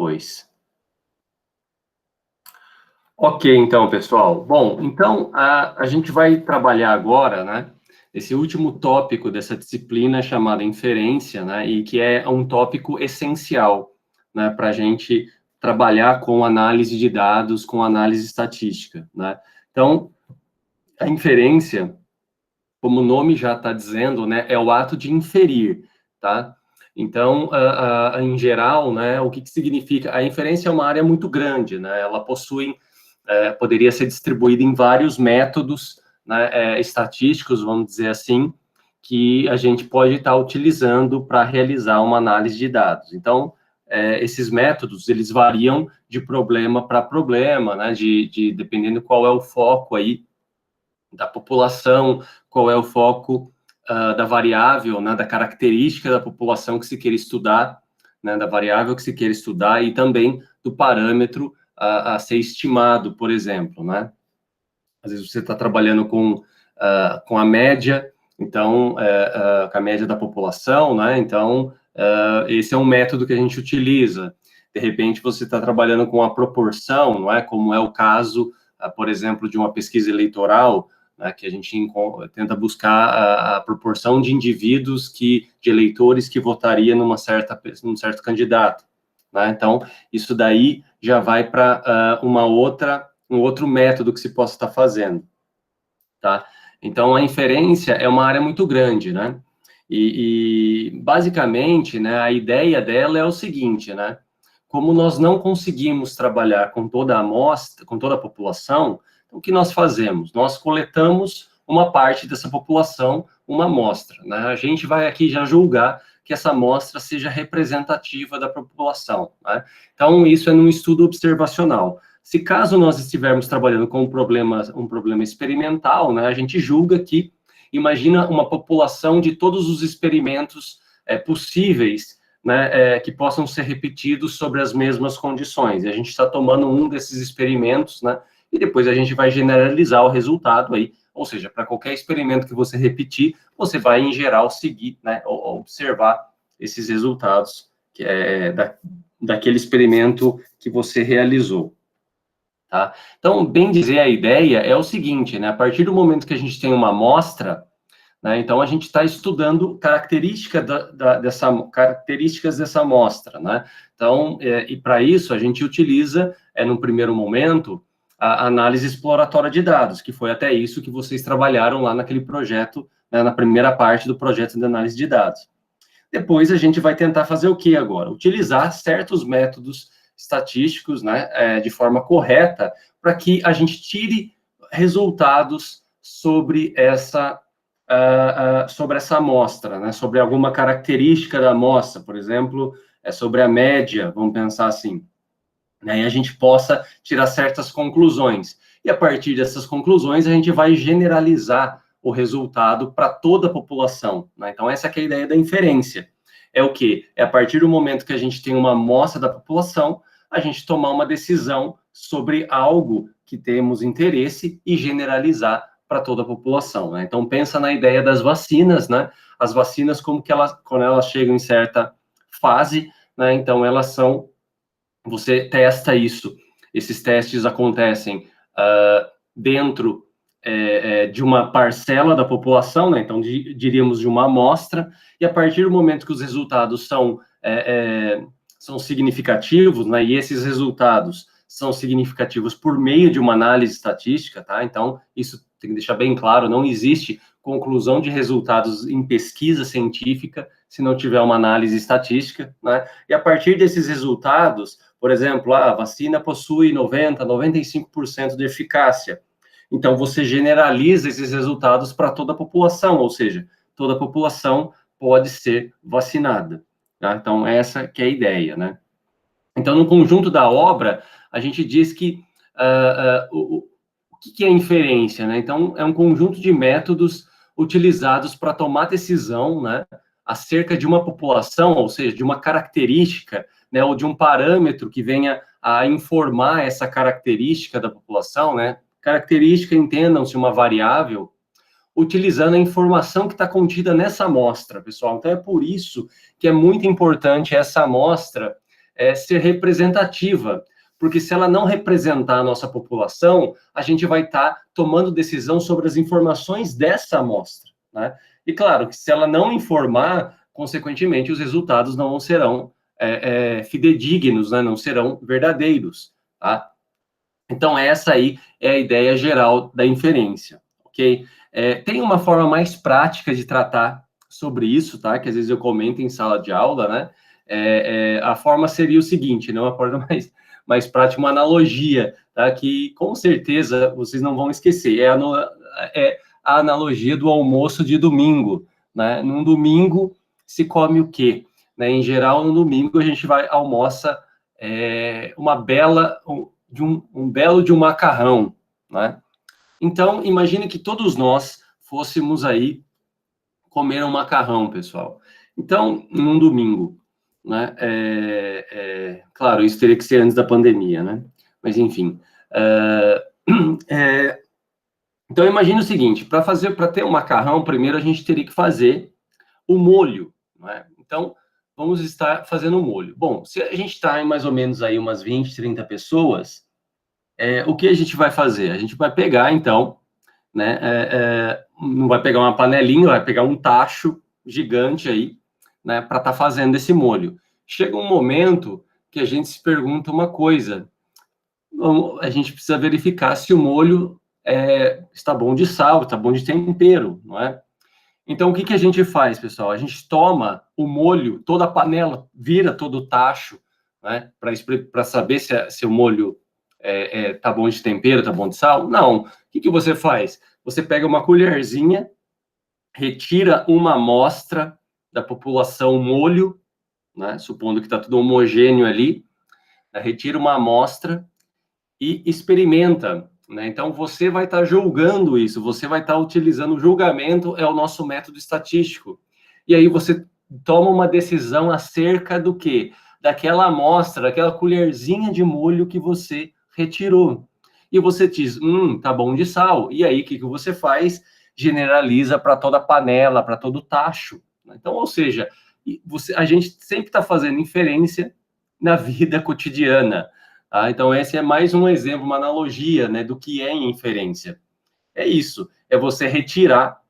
depois. Ok, então, pessoal. Bom, então, a gente vai trabalhar agora, né, esse último tópico dessa disciplina chamada inferência, né, e que é um tópico essencial, né, para a gente trabalhar com análise de dados, com análise estatística, né. Então, a inferência, como o nome já está dizendo, né, é o ato de inferir, tá? Então, em geral, né, o que significa? A inferência é uma área muito grande, né? Ela possui, poderia ser distribuída em vários métodos, né, estatísticos, vamos dizer assim, que a gente pode estar utilizando para realizar uma análise de dados. Então, esses métodos, eles variam de problema para problema, né, dependendo qual é o foco aí da população, qual é o foco da variável, né, da característica da população que se queira estudar, né, da variável que se queira estudar e também do parâmetro a ser estimado, por exemplo, né? Às vezes você está trabalhando com a média, então, com a média da população, né? Então, esse é um método que a gente utiliza. De repente, você está trabalhando com a proporção, não é? Como é o caso, por exemplo, de uma pesquisa eleitoral, né, que a gente tenta buscar a proporção de indivíduos de eleitores que votaria num certo candidato, né? Então, isso daí já vai para um outro método que se possa estar fazendo, tá? Então, a inferência é uma área muito grande, né? Basicamente, né, a ideia dela é o seguinte, né? Como nós não conseguimos trabalhar com toda a amostra, com toda a população, então, o que nós fazemos? Nós coletamos uma parte dessa população, uma amostra, né? A gente vai aqui já julgar que essa amostra seja representativa da população, né? Então, isso é num estudo observacional. Se caso nós estivermos trabalhando com um problema experimental, né, a gente julga que, imagina uma população de todos os experimentos possíveis, né, que possam ser repetidos sobre as mesmas condições. E a gente está tomando um desses experimentos, né, e depois a gente vai generalizar o resultado aí, ou seja, para qualquer experimento que você repetir, você vai, em geral, seguir, né, ou observar esses resultados daquele experimento que você realizou. Tá? Então, bem dizer, a ideia é o seguinte, né? A partir do momento que a gente tem uma amostra, né, então a gente está estudando características dessa amostra, né? Então, e para isso a gente utiliza, num primeiro momento, a análise exploratória de dados, que foi até isso que vocês trabalharam lá naquele projeto, né, na primeira parte do projeto de análise de dados. Depois a gente vai tentar fazer o que agora? Utilizar certos métodos estatísticos, né, de forma correta, para que a gente tire resultados sobre essa amostra, né, sobre alguma característica da amostra, por exemplo, sobre a média, vamos pensar assim, né, e a gente possa tirar certas conclusões. E a partir dessas conclusões, a gente vai generalizar o resultado para toda a população, né? Então, essa que é a ideia da inferência. É o quê? É a partir do momento que a gente tem uma amostra da população, a gente tomar uma decisão sobre algo que temos interesse e generalizar para toda a população, né? Então, pensa na ideia das vacinas, né? As vacinas, como que quando elas chegam em certa fase, né? Então, você testa isso. Esses testes acontecem dentro de uma parcela da população, né? Então, diríamos de uma amostra, e a partir do momento que os resultados são significativos, né? E esses resultados são significativos por meio de uma análise estatística, tá? Então, isso tem que deixar bem claro, não existe conclusão de resultados em pesquisa científica se não tiver uma análise estatística, né? E a partir desses resultados, por exemplo, a vacina possui 95% de eficácia. Então, você generaliza esses resultados para toda a população, ou seja, toda a população pode ser vacinada. Tá? Então, essa que é a ideia, né? Então, no conjunto da obra, a gente diz que o que é inferência, né? Então, é um conjunto de métodos utilizados para tomar decisão, né, acerca de uma população, ou seja, de uma característica, né, ou de um parâmetro que venha a informar essa característica da população, né? Característica, entendam-se, uma variável, utilizando a informação que está contida nessa amostra, pessoal. Então, é por isso que é muito importante essa amostra ser representativa, porque se ela não representar a nossa população, a gente vai estar tomando decisão sobre as informações dessa amostra, né? E claro que se ela não informar, consequentemente, os resultados não serão fidedignos, né? Não serão verdadeiros, tá? Então, essa aí é a ideia geral da inferência, ok? Tem uma forma mais prática de tratar sobre isso, tá? Que às vezes eu comento em sala de aula, né? A forma seria o seguinte, né? Uma forma mais prática, uma analogia, tá? Que com certeza vocês não vão esquecer. É a analogia do almoço de domingo, né? Num domingo se come o quê? Né? Em geral, no domingo a gente almoça uma bela... um belo de um macarrão, né? Então, imagine que todos nós fôssemos aí comer um macarrão, pessoal. Então, num domingo, né? Claro, isso teria que ser antes da pandemia, né? Mas, enfim. Então, imagine o seguinte, para ter um macarrão, primeiro a gente teria que fazer o molho, né? Então, vamos estar fazendo o molho. Bom, se a gente está em mais ou menos aí umas 20, 30 pessoas, o que a gente vai fazer? A gente vai pegar, então, né, não vai pegar uma panelinha, vai pegar um tacho gigante aí, né, para estar fazendo esse molho. Chega um momento que a gente se pergunta uma coisa, a gente precisa verificar se o molho está bom de sal, está bom de tempero, não é? Então, o que a gente faz, pessoal? A gente toma o molho, toda a panela, vira todo o tacho, né, para saber se o molho tá bom de tempero, tá bom de sal? Não. O que você faz? Você pega uma colherzinha, retira uma amostra da população molho, né, supondo que está tudo homogêneo ali, né, retira uma amostra e experimenta, né? Então, você vai estar julgando isso, você vai estar utilizando o julgamento, é o nosso método estatístico. E aí você toma uma decisão acerca do quê? Daquela amostra, daquela colherzinha de molho que você retirou. E você diz, tá bom de sal. E aí, o que você faz? Generaliza para toda a panela, para todo o tacho. Então, ou seja, a gente sempre está fazendo inferência na vida cotidiana. Então, esse é mais um exemplo, uma analogia, né, do que é inferência. É isso, é você retirar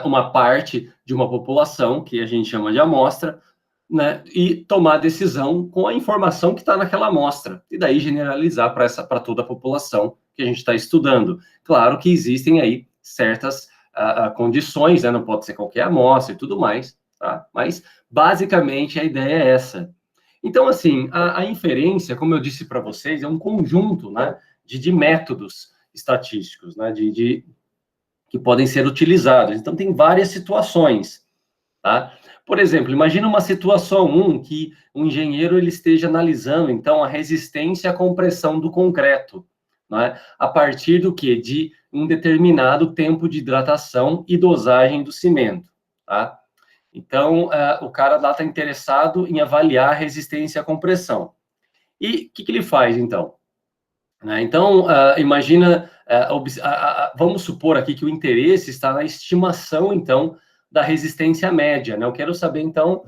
uma parte de uma população, que a gente chama de amostra, né, e tomar decisão com a informação que está naquela amostra, e daí generalizar para toda a população que a gente está estudando. Claro que existem aí certas condições, né, não pode ser qualquer amostra e tudo mais, tá? Mas, basicamente, a ideia é essa. Então, assim, a inferência, como eu disse para vocês, é um conjunto, né, de métodos estatísticos, né, que podem ser utilizados. Então, tem várias situações, tá? Por exemplo, imagina uma situação que um engenheiro ele esteja analisando, então, a resistência à compressão do concreto, né, a partir do quê? De um determinado tempo de hidratação e dosagem do cimento, tá? Então, o cara lá está interessado em avaliar a resistência à compressão. E o que ele faz, então? Então, imagina, vamos supor aqui que o interesse está na estimação, então, da resistência média, né? Eu quero saber, então,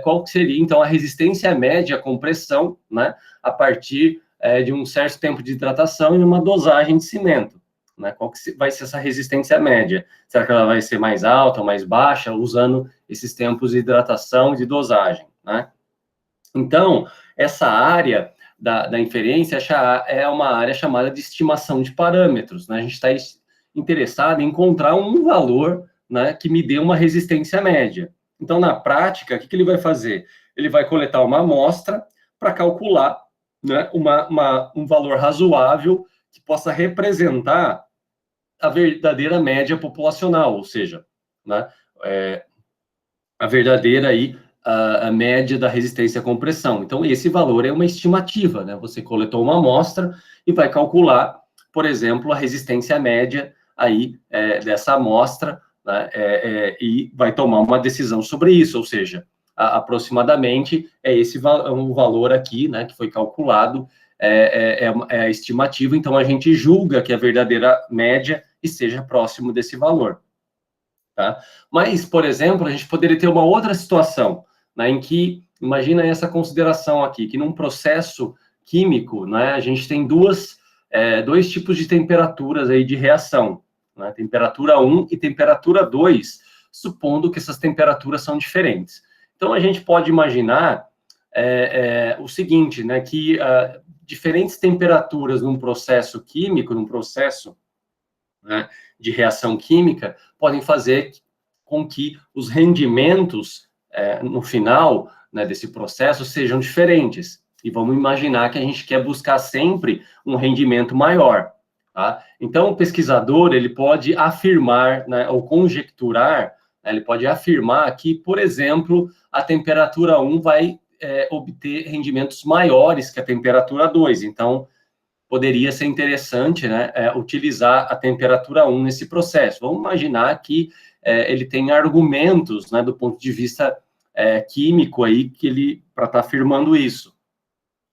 qual seria, então, a resistência média à compressão, né? A partir de um certo tempo de hidratação e uma dosagem de cimento, né? Qual que vai ser essa resistência média? Será que ela vai ser mais alta ou mais baixa, usando esses tempos de hidratação e de dosagem, né? Então, essa área da inferência é uma área chamada de estimação de parâmetros, né? A gente está interessado em encontrar um valor, né, que me dê uma resistência média. Então, na prática, o que ele vai fazer? Ele vai coletar uma amostra para calcular, né, um valor razoável que possa representar a verdadeira média populacional, ou seja, né, a verdadeira aí, a média da resistência à compressão. Então, esse valor é uma estimativa, né? Você coletou uma amostra e vai calcular, por exemplo, a resistência média aí dessa amostra, né? E vai tomar uma decisão sobre isso, ou seja, aproximadamente esse um valor aqui, né, que foi calculado, é a estimativa, então a gente julga que a verdadeira média esteja próximo desse valor. Tá? Mas, por exemplo, a gente poderia ter uma outra situação, né, em que imagina essa consideração aqui, que num processo químico, né, a gente tem dois tipos de temperaturas aí de reação, né, temperatura 1 e temperatura 2, supondo que essas temperaturas são diferentes. Então, a gente pode imaginar o seguinte, né, que diferentes temperaturas num processo químico, num processo, né, de reação química, podem fazer com que os rendimentos, no final, né, desse processo sejam diferentes. E vamos imaginar que a gente quer buscar sempre um rendimento maior. Tá? Então, o pesquisador ele pode afirmar, né, ou conjecturar, né, ele pode afirmar que, por exemplo, a temperatura 1 vai obter rendimentos maiores que a temperatura 2. Então, poderia ser interessante, né, utilizar a temperatura 1 nesse processo. Vamos imaginar que ele tem argumentos, né, do ponto de vista químico aí, que ele, para estar afirmando isso.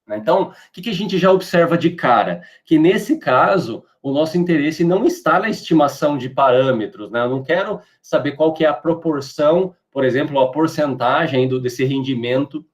Então, o que a gente já observa de cara? Que nesse caso, o nosso interesse não está na estimação de parâmetros, né? Eu não quero saber qual que é a proporção, por exemplo, a porcentagem desse rendimento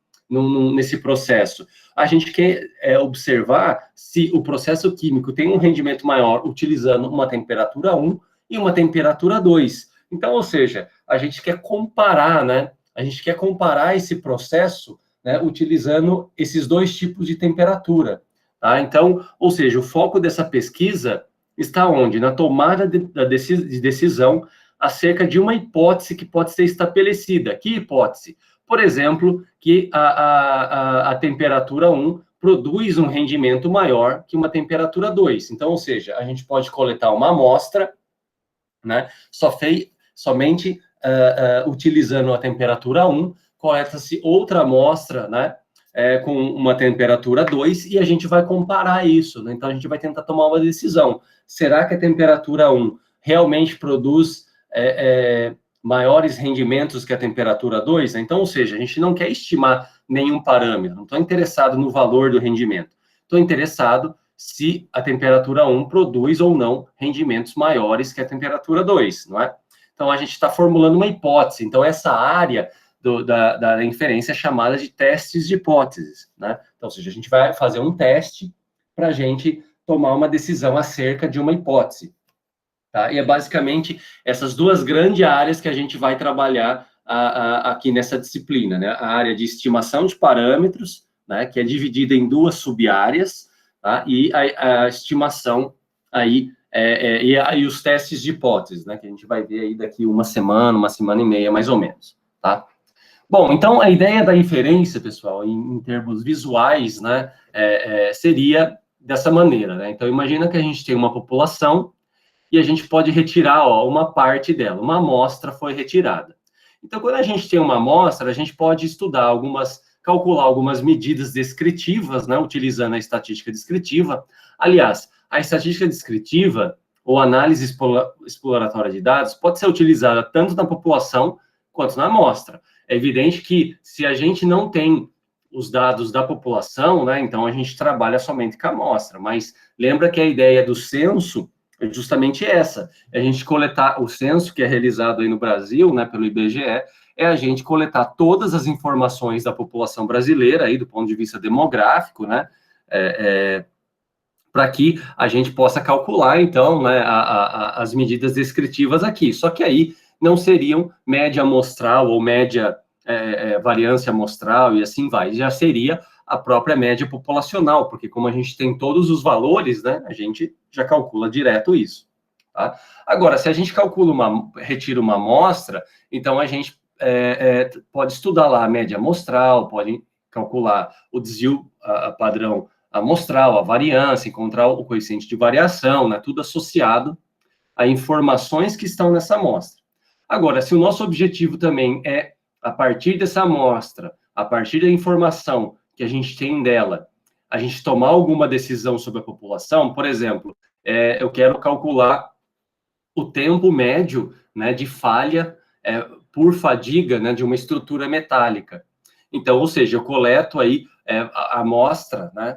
nesse processo. A gente quer observar se o processo químico tem um rendimento maior utilizando uma temperatura 1 e uma temperatura 2. Então, ou seja, a gente quer comparar, né? A gente quer comparar esse processo, né, utilizando esses dois tipos de temperatura. Tá? Então, ou seja, o foco dessa pesquisa está onde? Na tomada de decisão acerca de uma hipótese que pode ser estabelecida. Que hipótese? Por exemplo, que a temperatura 1 produz um rendimento maior que uma temperatura 2. Então, ou seja, a gente pode coletar uma amostra, né, somente utilizando a temperatura 1, coleta-se outra amostra, né, com uma temperatura 2, e a gente vai comparar isso, né? Então, a gente vai tentar tomar uma decisão. Será que a temperatura 1 realmente produz maiores rendimentos que a temperatura 2? Então, ou seja, a gente não quer estimar nenhum parâmetro, não estou interessado no valor do rendimento, estou interessado se a temperatura 1 produz ou não rendimentos maiores que a temperatura 2, não é? Então, a gente está formulando uma hipótese. Então, essa área da inferência é chamada de testes de hipóteses, né? Então, ou seja, a gente vai fazer um teste para a gente tomar uma decisão acerca de uma hipótese. Tá? E é basicamente essas duas grandes áreas que a gente vai trabalhar aqui nessa disciplina, né? A área de estimação de parâmetros, né, que é dividida em duas sub-áreas, tá? E a estimação aí, e os testes de hipóteses, né, que a gente vai ver aí daqui uma semana e meia, mais ou menos, tá? Bom, então a ideia da inferência, pessoal, em termos visuais, né, seria dessa maneira, né? Então, imagina que a gente tem uma população e a gente pode retirar, ó, uma parte dela, uma amostra foi retirada. Então, quando a gente tem uma amostra, a gente pode estudar calcular algumas medidas descritivas, né, utilizando a estatística descritiva. Aliás, a estatística descritiva, ou análise exploratória de dados, pode ser utilizada tanto na população quanto na amostra. É evidente que, se a gente não tem os dados da população, né, então a gente trabalha somente com a amostra, mas lembra que a ideia do censo é justamente essa, a gente coletar o censo que é realizado aí no Brasil, né, pelo IBGE, é a gente coletar todas as informações da população brasileira, aí do ponto de vista demográfico, né, para que a gente possa calcular, então, né, as medidas descritivas aqui. Só que aí não seriam média amostral ou média variância amostral e assim vai, já seria a própria média populacional, porque como a gente tem todos os valores, né, a gente já calcula direto isso. Tá? Agora, se a gente retira uma amostra, então a gente pode estudar lá a média amostral, pode calcular o desvio padrão amostral, a variância, encontrar o coeficiente de variação, né, tudo associado a informações que estão nessa amostra. Agora, se o nosso objetivo também é, a partir dessa amostra, a partir da informação que a gente tem dela, a gente tomar alguma decisão sobre a população, por exemplo, eu quero calcular o tempo médio, né, de falha por fadiga, né, de uma estrutura metálica. Então, ou seja, eu coleto aí a amostra, né,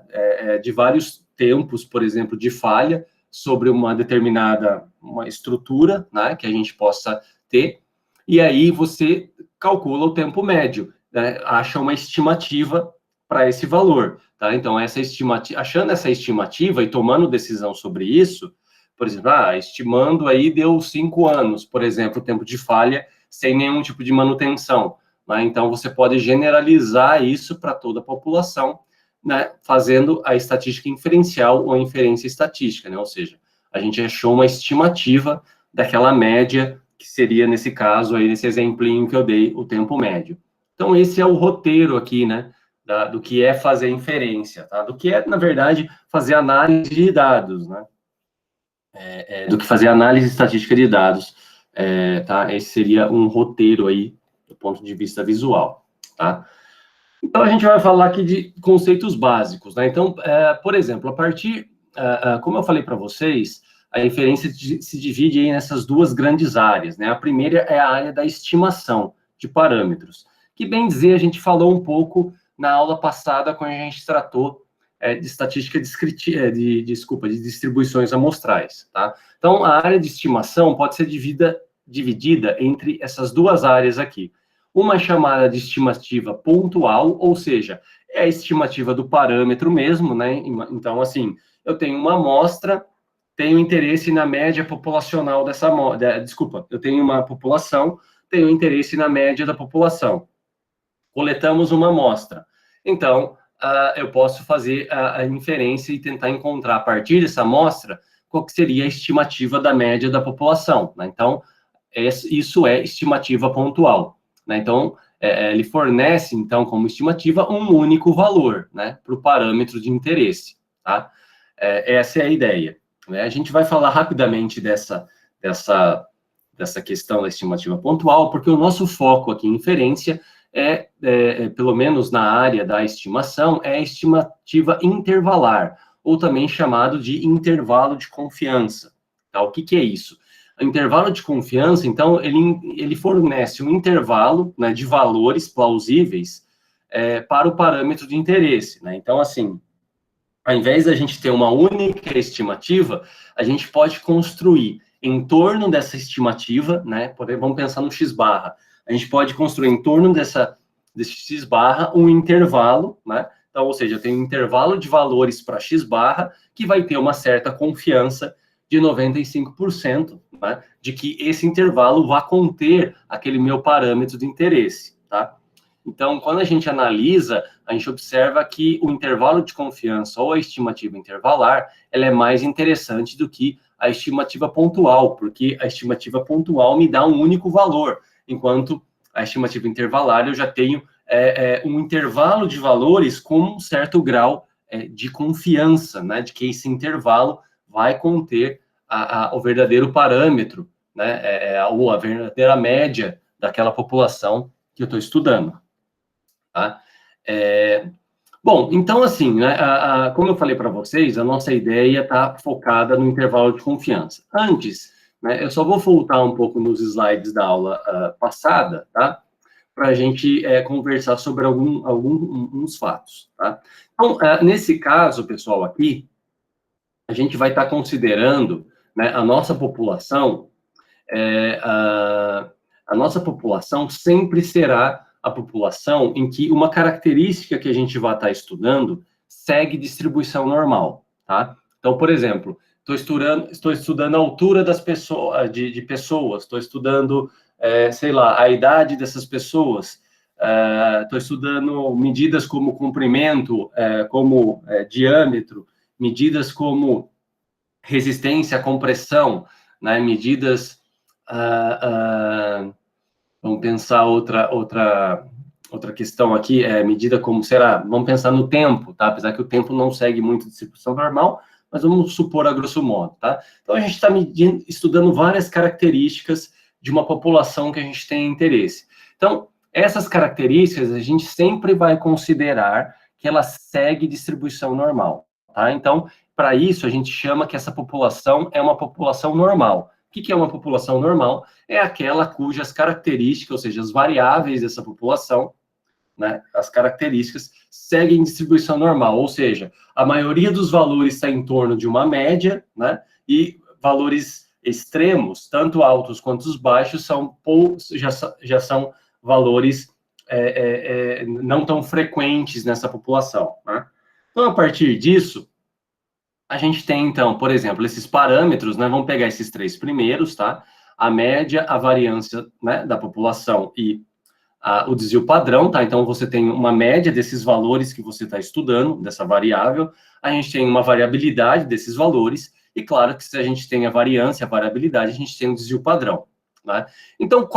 de vários tempos, por exemplo, de falha sobre uma determinada estrutura, né, que a gente possa ter, e aí você calcula o tempo médio. né, acha uma estimativa para esse valor, tá? Então, achando essa estimativa e tomando decisão sobre isso, por exemplo, estimando aí deu 5 anos, por exemplo, o tempo de falha sem nenhum tipo de manutenção, né? Então, você pode generalizar isso para toda a população, né, fazendo a estatística inferencial ou a inferência estatística, né? Ou seja, a gente achou uma estimativa daquela média, que seria, nesse caso, aí, nesse exemplinho que eu dei, o tempo médio. Então, esse é o roteiro aqui, né, do que é fazer inferência, tá? Do que é, na verdade, fazer análise de dados, né? Do que fazer análise estatística de dados, tá? Esse seria um roteiro aí, do ponto de vista visual, tá? Então, a gente vai falar aqui de conceitos básicos, né? Então, por exemplo, como eu falei para vocês, a inferência se divide aí nessas duas grandes áreas, né? A primeira é a área da estimação de parâmetros, que, bem dizer, a gente falou um pouco na aula passada, quando a gente tratou de estatística descritiva, de distribuições amostrais, tá? Então, a área de estimação pode ser dividida entre essas duas áreas aqui. Uma é chamada de estimativa pontual, ou seja, é a estimativa do parâmetro mesmo, né? Então, assim, eu tenho uma amostra, tenho interesse na média populacional dessa amostra, eu tenho uma população, tenho interesse na média da população. Coletamos uma amostra. Então, eu posso fazer a inferência e tentar encontrar, a partir dessa amostra, qual que seria a estimativa da média da população, né? Então, isso é estimativa pontual, né? Então, ele fornece, então, como estimativa, um único valor, né, para o parâmetro de interesse, tá? Essa é a ideia, né? A gente vai falar rapidamente dessa questão da estimativa pontual, porque o nosso foco aqui em inferência pelo menos na área da estimação, é a estimativa intervalar, ou também chamado de intervalo de confiança, tá? O que é isso? O intervalo de confiança, então, ele fornece um intervalo, né, de valores plausíveis para o parâmetro de interesse, né? Então, assim, ao invés da gente ter uma única estimativa, a gente pode construir em torno dessa estimativa, né? Vamos pensar no x-barra. A gente pode construir em torno desse x-barra um intervalo, né? Então, ou seja, tem um intervalo de valores para x-barra que vai ter uma certa confiança de 95%, né, de que esse intervalo vai conter aquele meu parâmetro de interesse, tá? Então, quando a gente analisa, a gente observa que o intervalo de confiança ou a estimativa intervalar, ela é mais interessante do que a estimativa pontual, porque a estimativa pontual me dá um único valor, enquanto a estimativa intervalar eu já tenho um intervalo de valores com um certo grau de confiança, né, de que esse intervalo vai conter o verdadeiro parâmetro, né, ou a verdadeira média daquela população que eu estou estudando. Tá? Bom, então, assim, né, como eu falei para vocês, a nossa ideia está focada no intervalo de confiança. Antes, né, eu só vou voltar um pouco nos slides da aula passada, tá? Para a gente conversar sobre alguns fatos, tá? Então, nesse caso, pessoal, aqui, a gente vai estar considerando, né, a nossa população, a nossa população sempre será a população em que uma característica que a gente vai estar estudando segue distribuição normal, tá? Então, por exemplo, estou estudando a altura das pessoas, de pessoas, estou estudando, sei lá, a idade dessas pessoas, estou estudando medidas como comprimento, como diâmetro, medidas como resistência à compressão, né, medidas... vamos pensar outra questão aqui, medida como, vamos pensar no tempo, tá? Apesar que o tempo não segue muito a distribuição normal, mas vamos supor a grosso modo, tá? Então, a gente está estudando várias características de uma população que a gente tem interesse. Então, essas características a gente sempre vai considerar que ela segue distribuição normal, tá? Então, para isso, a gente chama que essa população é uma população normal. O que é uma população normal? É aquela cujas características, ou seja, as variáveis dessa população, né, as características, seguem distribuição normal, ou seja, a maioria dos valores está em torno de uma média, né, e valores extremos, tanto altos quanto os baixos, já são valores não tão frequentes nessa população, né? Então, a partir disso, a gente tem, então, por exemplo, esses parâmetros, né? Vamos pegar esses 3 primeiros, tá? A média, a variância, né, da população e o desvio padrão, tá? Então, você tem uma média desses valores que você está estudando, dessa variável, a gente tem uma variabilidade desses valores, e claro que se a gente tem a variância, a variabilidade, a gente tem o desvio padrão, né? Então,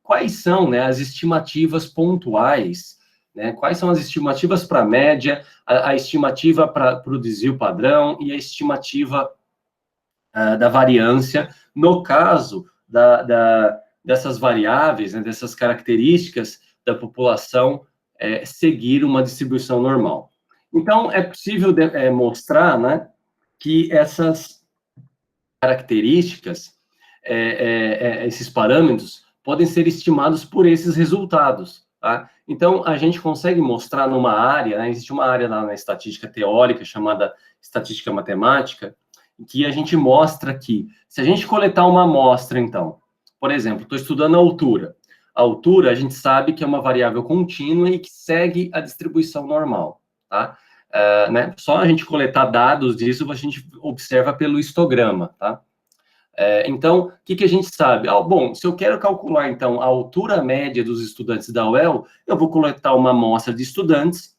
quais são, né, as estimativas pontuais, né? Quais são as estimativas para a média, a estimativa para o desvio padrão e a estimativa da variância, no caso dessas variáveis, né, dessas características da população seguir uma distribuição normal. Então, é possível mostrar, né, que essas características, esses parâmetros, podem ser estimados por esses resultados, tá? Então, a gente consegue mostrar numa área, né, existe uma área lá na estatística teórica, chamada estatística matemática, que a gente mostra que, se a gente coletar uma amostra, então, por exemplo, estou estudando a altura. A altura, a gente sabe que é uma variável contínua e que segue a distribuição normal, tá? Né? Só a gente coletar dados disso, a gente observa pelo histograma, tá? Então, o que a gente sabe? Bom, se eu quero calcular, então, a altura média dos estudantes da UEL, eu vou coletar uma amostra de estudantes,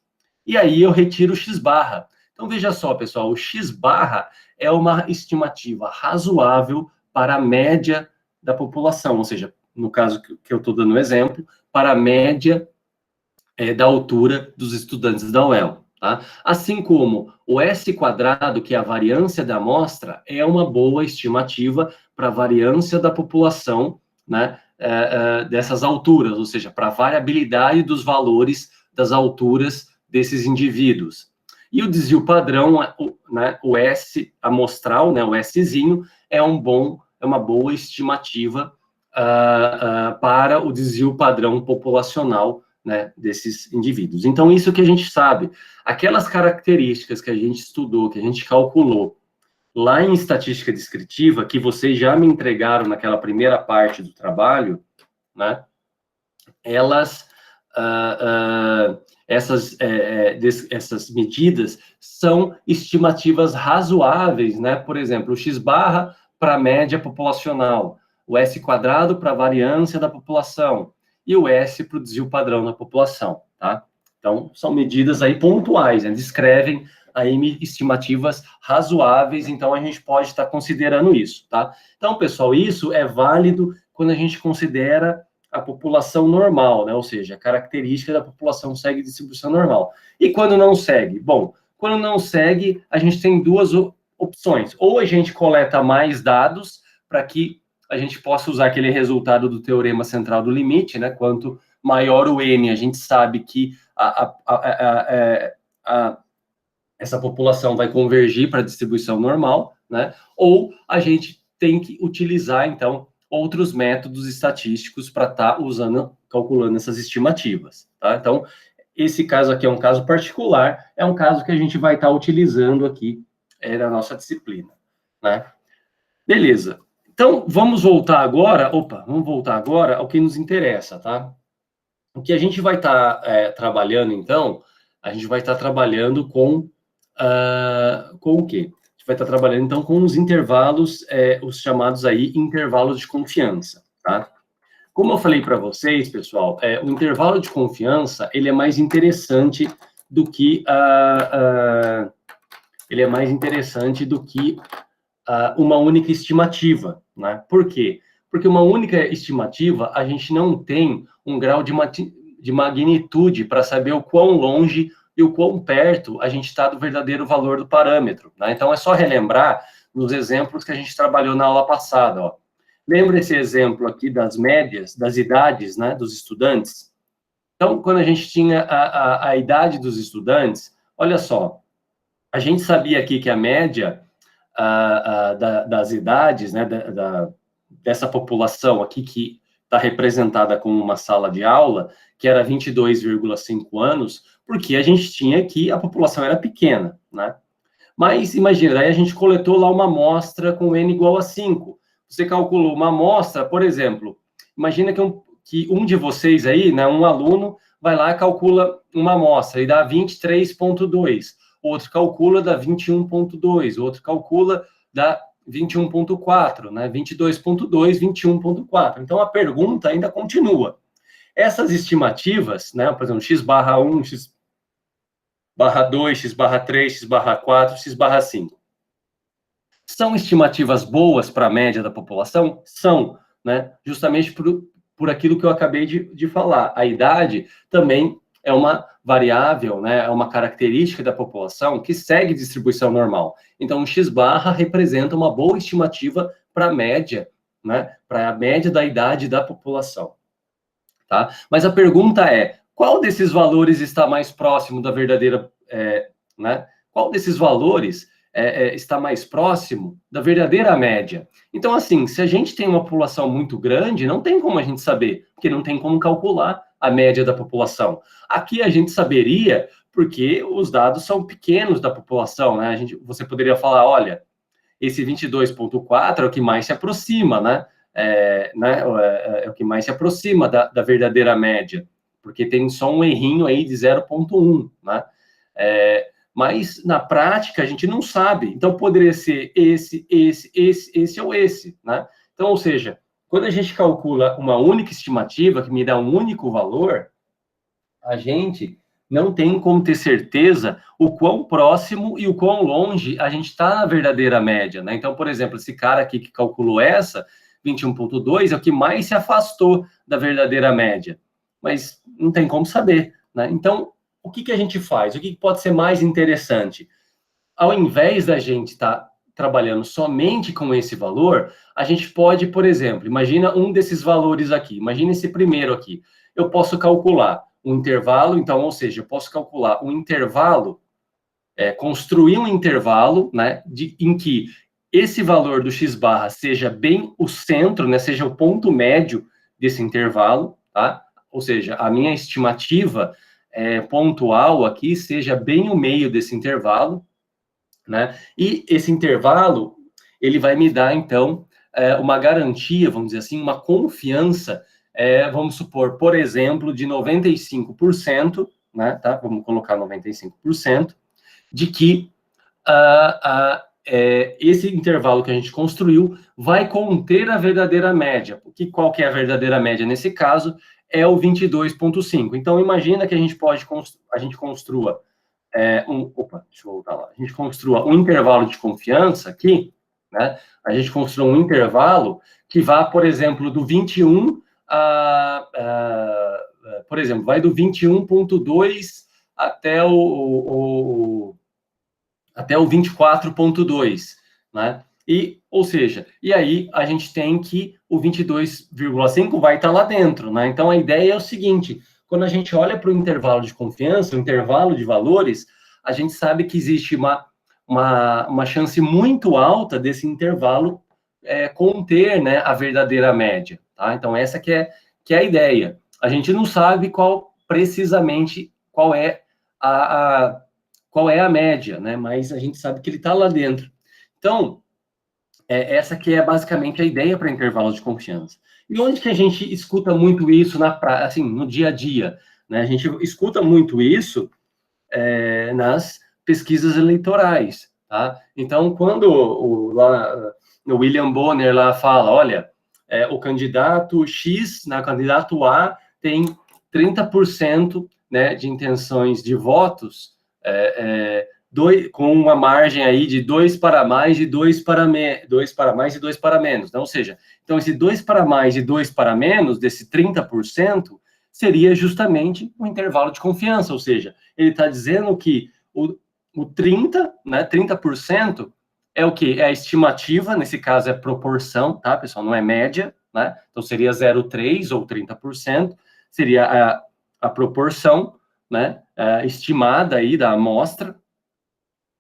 e aí eu retiro o x-barra. Então, veja só, pessoal, o x-barra é uma estimativa razoável para a média da população, ou seja, no caso que eu estou dando o exemplo, para a média da altura dos estudantes da UEL. Tá? Assim como o S², que é a variância da amostra, é uma boa estimativa para a variância da população, né, dessas alturas, ou seja, para a variabilidade dos valores das alturas desses indivíduos. E o desvio padrão, né, o S amostral, né, o Szinho, é uma boa estimativa para o desvio padrão populacional, né, desses indivíduos. Então, isso que a gente sabe, aquelas características que a gente estudou, que a gente calculou lá em estatística descritiva, que vocês já me entregaram naquela primeira parte do trabalho, né, essas medidas são estimativas razoáveis, né? Por exemplo, o x-barra para a média populacional, o S² para a variância da população, e o S para o desvio padrão da população, tá? Então, são medidas aí pontuais, né? Descrevem aí estimativas razoáveis, então a gente pode estar considerando isso, tá? Então, pessoal, isso é válido quando a gente considera a população normal, né? Ou seja, a característica da população segue distribuição normal. E quando não segue? Bom, quando não segue, a gente tem duas opções. Ou a gente coleta mais dados para que a gente possa usar aquele resultado do teorema central do limite, né? Quanto maior o N, a gente sabe que essa população vai convergir para a distribuição normal, né? Ou a gente tem que utilizar, então, outros métodos estatísticos para estar calculando essas estimativas, tá? Então, esse caso aqui é um caso particular, é um caso que a gente vai estar utilizando aqui na nossa disciplina, né? Beleza. Então, vamos voltar agora ao que nos interessa, tá? O que a gente vai estar trabalhando, então, a gente vai estar trabalhando com o quê? A gente vai estar trabalhando, então, com os intervalos, os chamados aí intervalos de confiança, tá? Como eu falei para vocês, pessoal, o intervalo de confiança, ele é mais interessante do que uma única estimativa, né? Por quê? Porque uma única estimativa, a gente não tem um grau de magnitude para saber o quão longe e o quão perto a gente está do verdadeiro valor do parâmetro, né? Então, é só relembrar nos exemplos que a gente trabalhou na aula passada, ó. Lembra esse exemplo aqui das médias, das idades, né, dos estudantes? Então, quando a gente tinha a idade dos estudantes, olha só, a gente sabia aqui que a média das idades, né, dessa população aqui que está representada como uma sala de aula, que era 22,5 anos, porque a gente tinha aqui, a população era pequena, né? Mas, imagina, aí a gente coletou lá uma amostra com N igual a 5. Você calculou uma amostra, por exemplo, imagina que um de vocês aí, né, um aluno, vai lá e calcula uma amostra e dá 23,2. Outro calcula dá 21,2. Outro calcula dá 21,4, né? 22,2, 21,4. Então, a pergunta ainda continua. Essas estimativas, né, por exemplo, x barra 1, x barra 2, x barra 3, x barra 4, x barra 5, são estimativas boas para a média da população? São, né? Justamente por aquilo que eu acabei de falar. A idade também é uma variável, né? É uma característica da população que segue distribuição normal. Então, o x barra representa uma boa estimativa para a média, né? Para a média da idade da população. Tá? Mas a pergunta é, qual desses valores está mais próximo da verdadeira, né? Qual desses valores está mais próximo da verdadeira média? Então, assim, se a gente tem uma população muito grande, não tem como a gente saber, porque não tem como calcular a média da população. Aqui a gente saberia, porque os dados são pequenos da população, né? Você poderia falar, olha, esse 22,4 é o que mais se aproxima, né? É o que mais se aproxima da verdadeira média, porque tem só um errinho aí de 0,1, né? Mas, na prática, a gente não sabe. Então, poderia ser esse ou esse, né? Então, ou seja, quando a gente calcula uma única estimativa, que me dá um único valor, a gente não tem como ter certeza o quão próximo e o quão longe a gente está na verdadeira média, né? Então, por exemplo, esse cara aqui que calculou essa, 21,2, é o que mais se afastou da verdadeira média. Mas não tem como saber, né? Então, o que a gente faz? O que pode ser mais interessante? Ao invés da gente estar trabalhando somente com esse valor, a gente pode, por exemplo, imagina um desses valores aqui, imagina esse primeiro aqui. Eu posso calcular um intervalo, então, ou seja, eu posso calcular um intervalo, construir um intervalo, né, em que esse valor do x barra seja bem o centro, né, seja o ponto médio desse intervalo, tá? Ou seja, a minha estimativa pontual aqui seja bem o meio desse intervalo, né? E esse intervalo, ele vai me dar, então, uma garantia, vamos dizer assim, uma confiança, vamos supor, por exemplo, de 95%, né? Tá? Vamos colocar 95%, de que esse intervalo que a gente construiu vai conter a verdadeira média. Qual que é a verdadeira média nesse caso? É o 22,5. Então, imagina que a gente construa deixa eu voltar lá. A gente construa um intervalo de confiança aqui, né? A gente construa um intervalo que vá, por exemplo, do 21 por exemplo, vai do 21,2 até o 24,2, né? Ou seja, e aí a gente tem que o 22,5 vai estar lá dentro, né? Então a ideia é o seguinte: quando a gente olha para o intervalo de confiança, o intervalo de valores, a gente sabe que existe uma chance muito alta desse intervalo conter, né, a verdadeira média, tá? Então essa que é a ideia. A gente não sabe precisamente qual é a média, né? Mas a gente sabe que ele está lá dentro. Então, essa que é basicamente a ideia para intervalo de confiança. E onde que a gente escuta muito isso assim, no dia a dia? Né? A gente escuta muito isso nas pesquisas eleitorais, tá? Então, quando o William Bonner lá fala, olha, o candidato X, né, o candidato A tem 30%, né, de intenções de votos, com uma margem aí de 2 para mais e 2 para mais e 2 para menos. Então, ou seja, então esse 2 para mais e 2 para menos, desse 30%, seria justamente o intervalo de confiança, ou seja, ele está dizendo que o 30, né, 30% é o quê? É a estimativa, nesse caso é proporção, tá, pessoal? Não é média, né? Então seria 0,3 ou 30%, seria a proporção, né, estimada aí da amostra,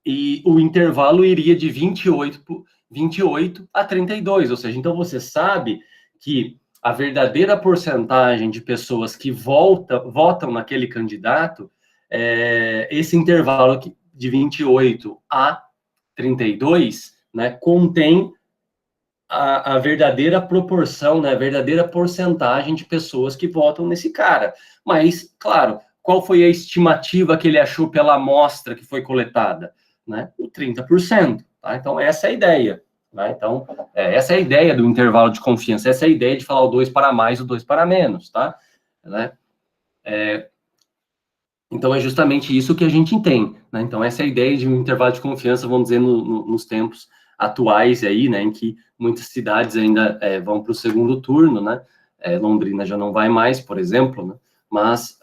e o intervalo iria de 28 a 32, ou seja, então você sabe que a verdadeira porcentagem de pessoas que votam naquele candidato, esse intervalo de 28 a 32, né, contém a verdadeira proporção, né, a verdadeira porcentagem de pessoas que votam nesse cara. Mas, claro, qual foi a estimativa que ele achou pela amostra que foi coletada? Né? O 30%. Tá? Então, essa é a ideia. Né? Então, essa é a ideia do intervalo de confiança, essa é a ideia de falar o 2 para mais, o 2 para menos. Tá? Né? Então, é justamente isso que a gente tem. Né? Então, essa é a ideia de um intervalo de confiança, vamos dizer, nos tempos atuais aí, né, em que muitas cidades ainda vão para o segundo turno, né, Londrina já não vai mais, por exemplo, né, mas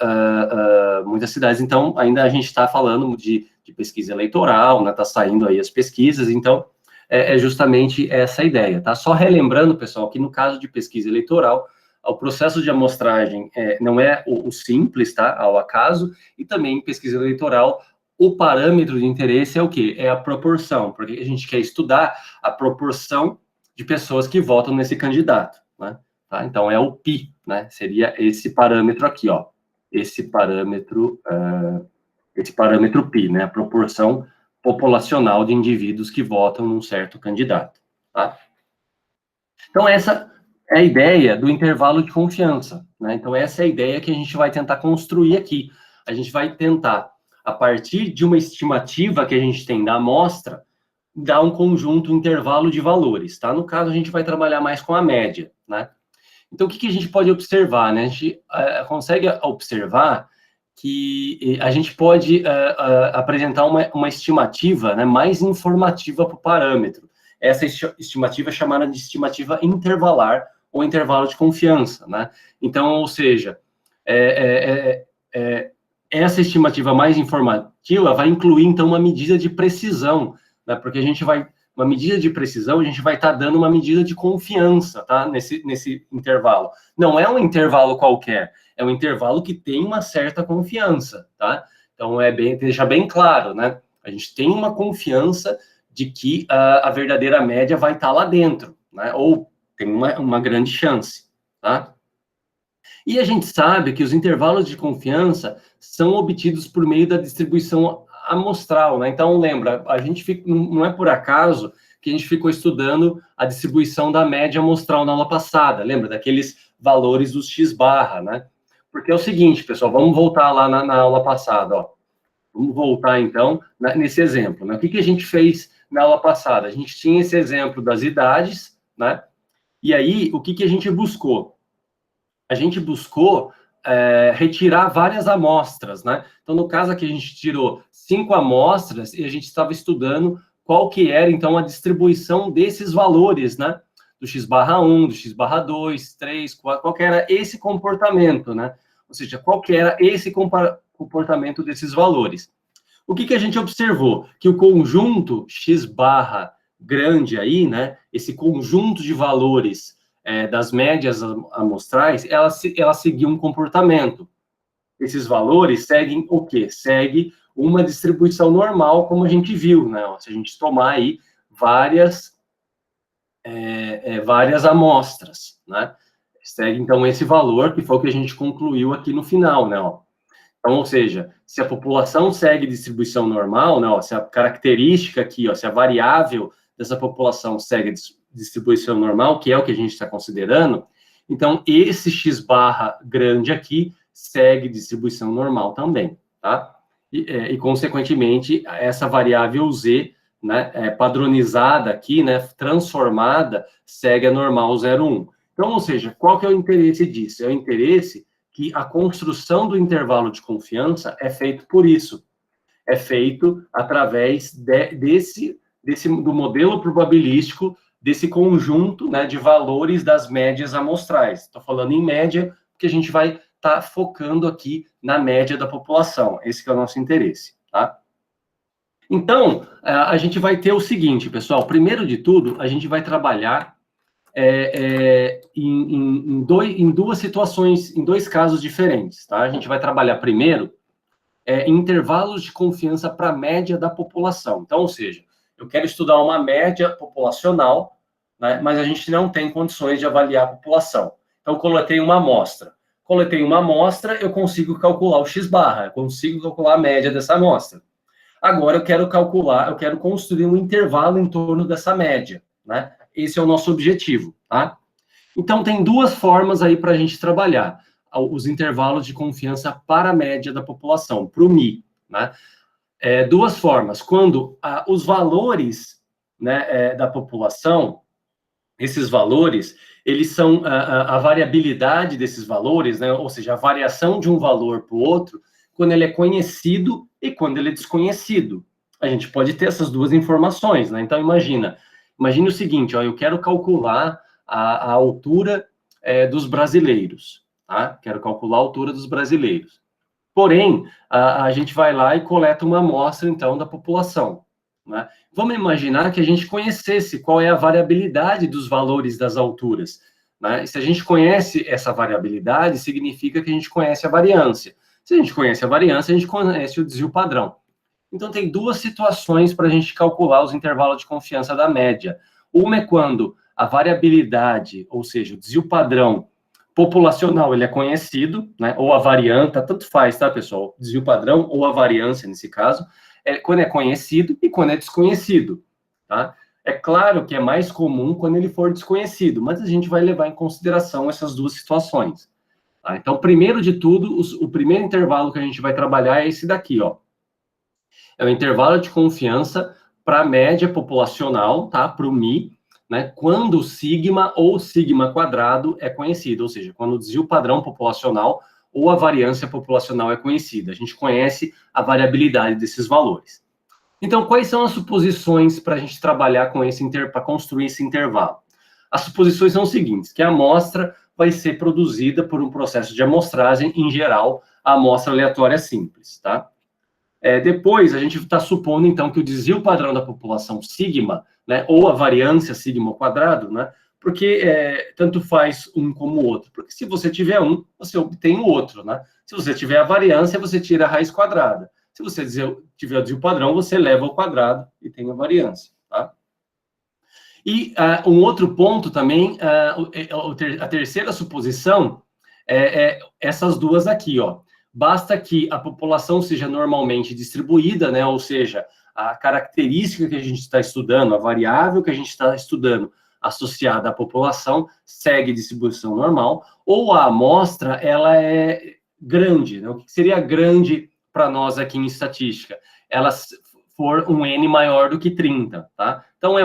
muitas cidades, então, ainda a gente está falando de pesquisa eleitoral, né, está saindo aí as pesquisas, então, é justamente essa ideia, tá? Só relembrando, pessoal, que no caso de pesquisa eleitoral, o processo de amostragem não é o simples, tá, ao acaso, e também em pesquisa eleitoral, o parâmetro de interesse é o quê? É a proporção, porque a gente quer estudar a proporção de pessoas que votam nesse candidato, né? Tá? Então, é o PI, né? Seria esse parâmetro aqui, ó. Esse parâmetro PI, né? A proporção populacional de indivíduos que votam num certo candidato, tá? Então, essa é a ideia do intervalo de confiança, né? Então, essa é a ideia que a gente vai tentar construir aqui. A gente vai tentar, a partir de uma estimativa que a gente tem da amostra, dar um conjunto, um intervalo de valores, tá? No caso, a gente vai trabalhar mais com a média, né? Então, o que a gente pode observar, né? A gente consegue observar que a gente pode apresentar uma estimativa, né, mais informativa para o parâmetro. Essa estimativa é chamada de estimativa intervalar ou intervalo de confiança, né? Então, ou seja, essa estimativa mais informativa vai incluir, então, uma medida de precisão, né? Porque a gente vai, uma medida de precisão, a gente vai estar dando uma medida de confiança, tá? Nesse intervalo. Não é um intervalo qualquer, é um intervalo que tem uma certa confiança, tá? Então, deixa bem claro, né? A gente tem uma confiança de que a verdadeira média vai estar lá dentro, né? Ou tem uma grande chance, tá? E a gente sabe que os intervalos de confiança são obtidos por meio da distribuição amostral, né? Então, lembra, a gente não é por acaso que a gente ficou estudando a distribuição da média amostral na aula passada, lembra? Daqueles valores dos x-barra, né? Porque é o seguinte, pessoal, vamos voltar lá na aula passada, ó. Vamos voltar, então, nesse exemplo, né? O que a gente fez na aula passada? A gente tinha esse exemplo das idades, né? E aí, o que a gente buscou? A gente buscou retirar várias amostras, né? Então, no caso aqui, a gente tirou 5 amostras e a gente estava estudando qual que era, então, a distribuição desses valores, né? Do x/1, do x/2, 3, 4, qual que era esse comportamento, né? Ou seja, qual que era esse comportamento desses valores. O que a gente observou? Que o conjunto x/grande aí, né? Esse conjunto de valores das médias amostrais, ela seguia um comportamento. Esses valores seguem o quê? Segue uma distribuição normal, como a gente viu, né? Se a gente tomar aí várias amostras, né? Segue, então, esse valor, que foi o que a gente concluiu aqui no final, né? Ó. Então, ou seja, se a população segue distribuição normal, né? Ó, se a característica aqui, ó, se a variável dessa população segue distribuição normal, que é o que a gente está considerando, então esse x/grande aqui segue distribuição normal também, tá? E consequentemente, essa variável z, né, padronizada aqui, né, transformada, segue a normal 0,1. Então, ou seja, qual que é o interesse disso? É o interesse que a construção do intervalo de confiança é feito por isso. É feito através do modelo probabilístico, desse conjunto, né, de valores das médias amostrais. Estou falando em média, porque a gente vai estar focando aqui na média da população. Esse que é o nosso interesse, tá? Então, a gente vai ter o seguinte, pessoal. Primeiro de tudo, a gente vai trabalhar em duas situações, em 2 casos diferentes, tá? A gente vai trabalhar primeiro intervalos de confiança para a média da população. Então, ou seja, eu quero estudar uma média populacional, né, mas a gente não tem condições de avaliar a população. Então, coletei uma amostra. Coletei uma amostra, eu consigo calcular o x/, eu consigo calcular a média dessa amostra. Agora, eu quero construir um intervalo em torno dessa média, né? Esse é o nosso objetivo, tá? Então, tem duas formas aí para a gente trabalhar os intervalos de confiança para a média da população, para o MI, né? Duas formas. Quando os valores, né, da população, esses valores, eles são a variabilidade desses valores, né, ou seja, a variação de um valor para o outro, quando ele é conhecido e quando ele é desconhecido. A gente pode ter essas duas informações, né? Então, imagine o seguinte, ó, eu quero calcular a altura dos brasileiros, tá? Quero calcular a altura dos brasileiros. Porém, a gente vai lá e coleta uma amostra, então, da população, né? Vamos imaginar que a gente conhecesse qual é a variabilidade dos valores das alturas, né? E se a gente conhece essa variabilidade, significa que a gente conhece a variância. Se a gente conhece a variância, a gente conhece o desvio padrão. Então, tem duas situações para a gente calcular os intervalos de confiança da média. Uma é quando a variabilidade, ou seja, o desvio padrão populacional, ele é conhecido, né? Ou a variância, tanto faz, tá, pessoal? Desvio padrão ou a variância, nesse caso, quando é conhecido e quando é desconhecido, tá? É claro que é mais comum quando ele for desconhecido, mas a gente vai levar em consideração essas duas situações. Tá? Então, primeiro de tudo, o primeiro intervalo que a gente vai trabalhar é esse daqui, ó. É o intervalo de confiança para a média populacional, tá? Para o MI, né? Quando o sigma ou sigma quadrado é conhecido, ou seja, quando o desvio padrão populacional ou a variância populacional é conhecida. A gente conhece a variabilidade desses valores. Então, quais são as suposições para a gente trabalhar com para construir esse intervalo? As suposições são as seguintes, que a amostra vai ser produzida por um processo de amostragem, em geral, a amostra aleatória simples, tá? Depois, a gente está supondo, então, que o desvio padrão da população sigma, né, ou a variância sigma ao quadrado, né, porque tanto faz um como o outro. Porque se você tiver um, você obtém o outro, né? Se você tiver a variância, você tira a raiz quadrada. Se você tiver o desvio padrão, você leva ao quadrado e tem a variância, tá? E um outro ponto também, a terceira suposição essas duas aqui, ó. Basta que a população seja normalmente distribuída, né? Ou seja, a característica que a gente está estudando, a variável que a gente está estudando associada à população segue distribuição normal, ou a amostra, ela é grande, né? O que seria grande para nós aqui em estatística? Ela for um N maior do que 30, tá? Então,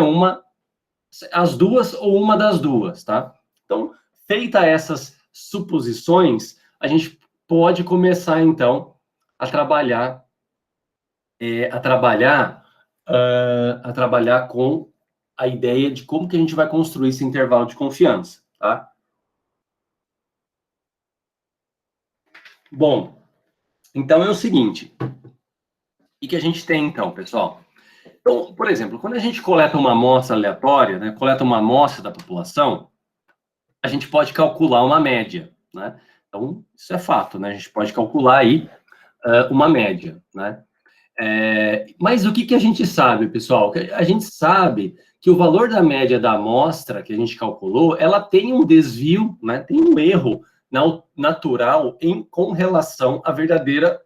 as duas ou uma das duas, tá? Então, feita essas suposições, a gente pode começar, então, a trabalhar com a ideia de como que a gente vai construir esse intervalo de confiança, tá? Bom, então é o seguinte, o que a gente tem, então, pessoal? Então, por exemplo, quando a gente coleta uma amostra aleatória, né, coleta uma amostra da população, a gente pode calcular uma média, né? Então, isso é fato, né? A gente pode calcular aí uma média, né? Mas o que a gente sabe, pessoal? A gente sabe que o valor da média da amostra que a gente calculou, ela tem um desvio, né? Tem um erro natural com relação à verdadeira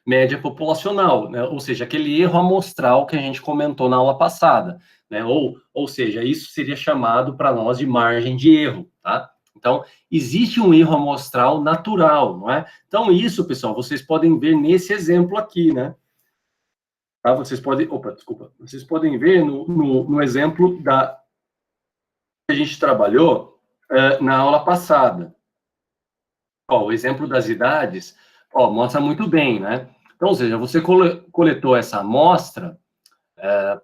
média populacional, né? Ou seja, aquele erro amostral que a gente comentou na aula passada, né? Ou seja, isso seria chamado para nós de margem de erro, tá? Então, existe um erro amostral natural, não é? Então, isso, pessoal, vocês podem ver nesse exemplo aqui, né? Tá? Vocês podem ver no exemplo que a gente trabalhou na aula passada. Ó, o exemplo das idades, ó, mostra muito bem, né? Então, ou seja, você coletou essa amostra,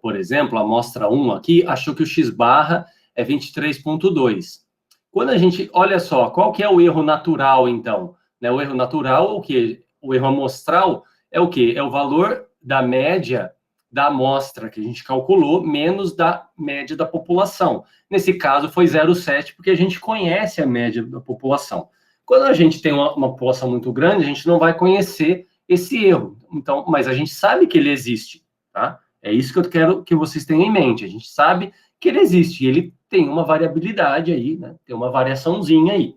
por exemplo, a amostra 1 aqui, achou que o x-barra é 23,2. Quando a gente, olha só, qual que é o erro natural, então? Né, o erro natural, o quê? O erro amostral é o quê? É o valor da média da amostra que a gente calculou, menos da média da população. Nesse caso, foi 0,7, porque a gente conhece a média da população. Quando a gente tem uma população muito grande, a gente não vai conhecer esse erro. Então, mas a gente sabe que ele existe, tá? É isso que eu quero que vocês tenham em mente. A gente sabe que ele existe, e ele tem uma variabilidade aí, né? Tem uma variaçãozinha aí,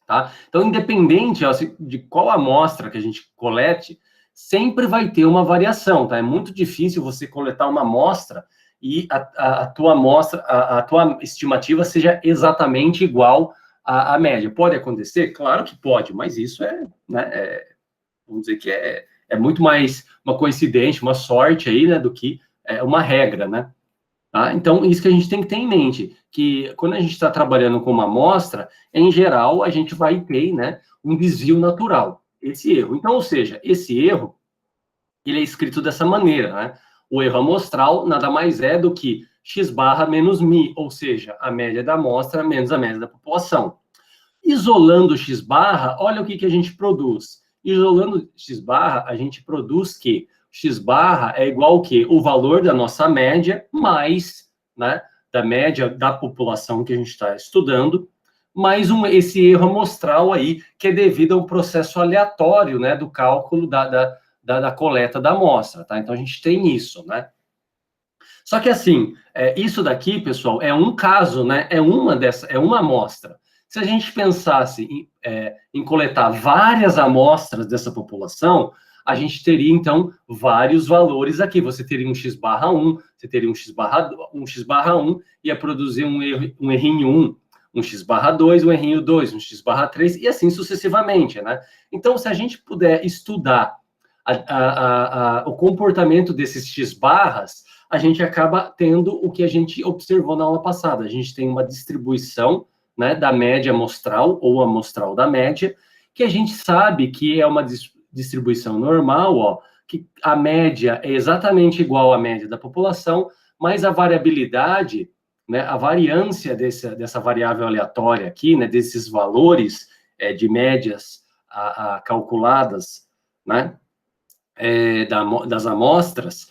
tá? Então, independente de qual amostra que a gente colete, sempre vai ter uma variação, tá? É muito difícil você coletar uma amostra e a tua amostra, a tua estimativa seja exatamente igual à média. Pode acontecer? Claro que pode, mas isso né, vamos dizer que é muito mais uma coincidência, uma sorte aí, né, do que uma regra, né? Tá? Então, isso que a gente tem que ter em mente, que quando a gente está trabalhando com uma amostra, em geral, a gente vai ter, né, um desvio natural, esse erro. Então, ou seja, esse erro, ele é escrito dessa maneira, né? O erro amostral nada mais é do que x barra menos mi, ou seja, a média da amostra menos a média da população. Isolando x barra, olha o que a gente produz. Isolando x barra, a gente produz que x barra é igual ao quê? O valor da nossa média mais, né, da média da população que a gente está estudando, mais esse erro amostral aí, que é devido a um processo aleatório, né, do cálculo da coleta da amostra, tá? Então, a gente tem isso, né? Só que, assim, isso daqui, pessoal, é um caso, né? É uma amostra. Se a gente pensasse em coletar várias amostras dessa população, a gente teria, então, vários valores aqui. Você teria um x barra 1, você teria um x barra 1, ia produzir um errinho 1, um x barra 2, um errinho 2, um x barra 3, e assim sucessivamente, né? Então, se a gente puder estudar o comportamento desses x barras, a gente acaba tendo o que a gente observou na aula passada. A gente tem uma distribuição, né, da média amostral, ou amostral da média, que a gente sabe que é uma distribuição normal, ó, que a média é exatamente igual à média da população, mas a variabilidade, né, a variância dessa variável aleatória aqui, né, desses valores de médias calculadas, né, das amostras,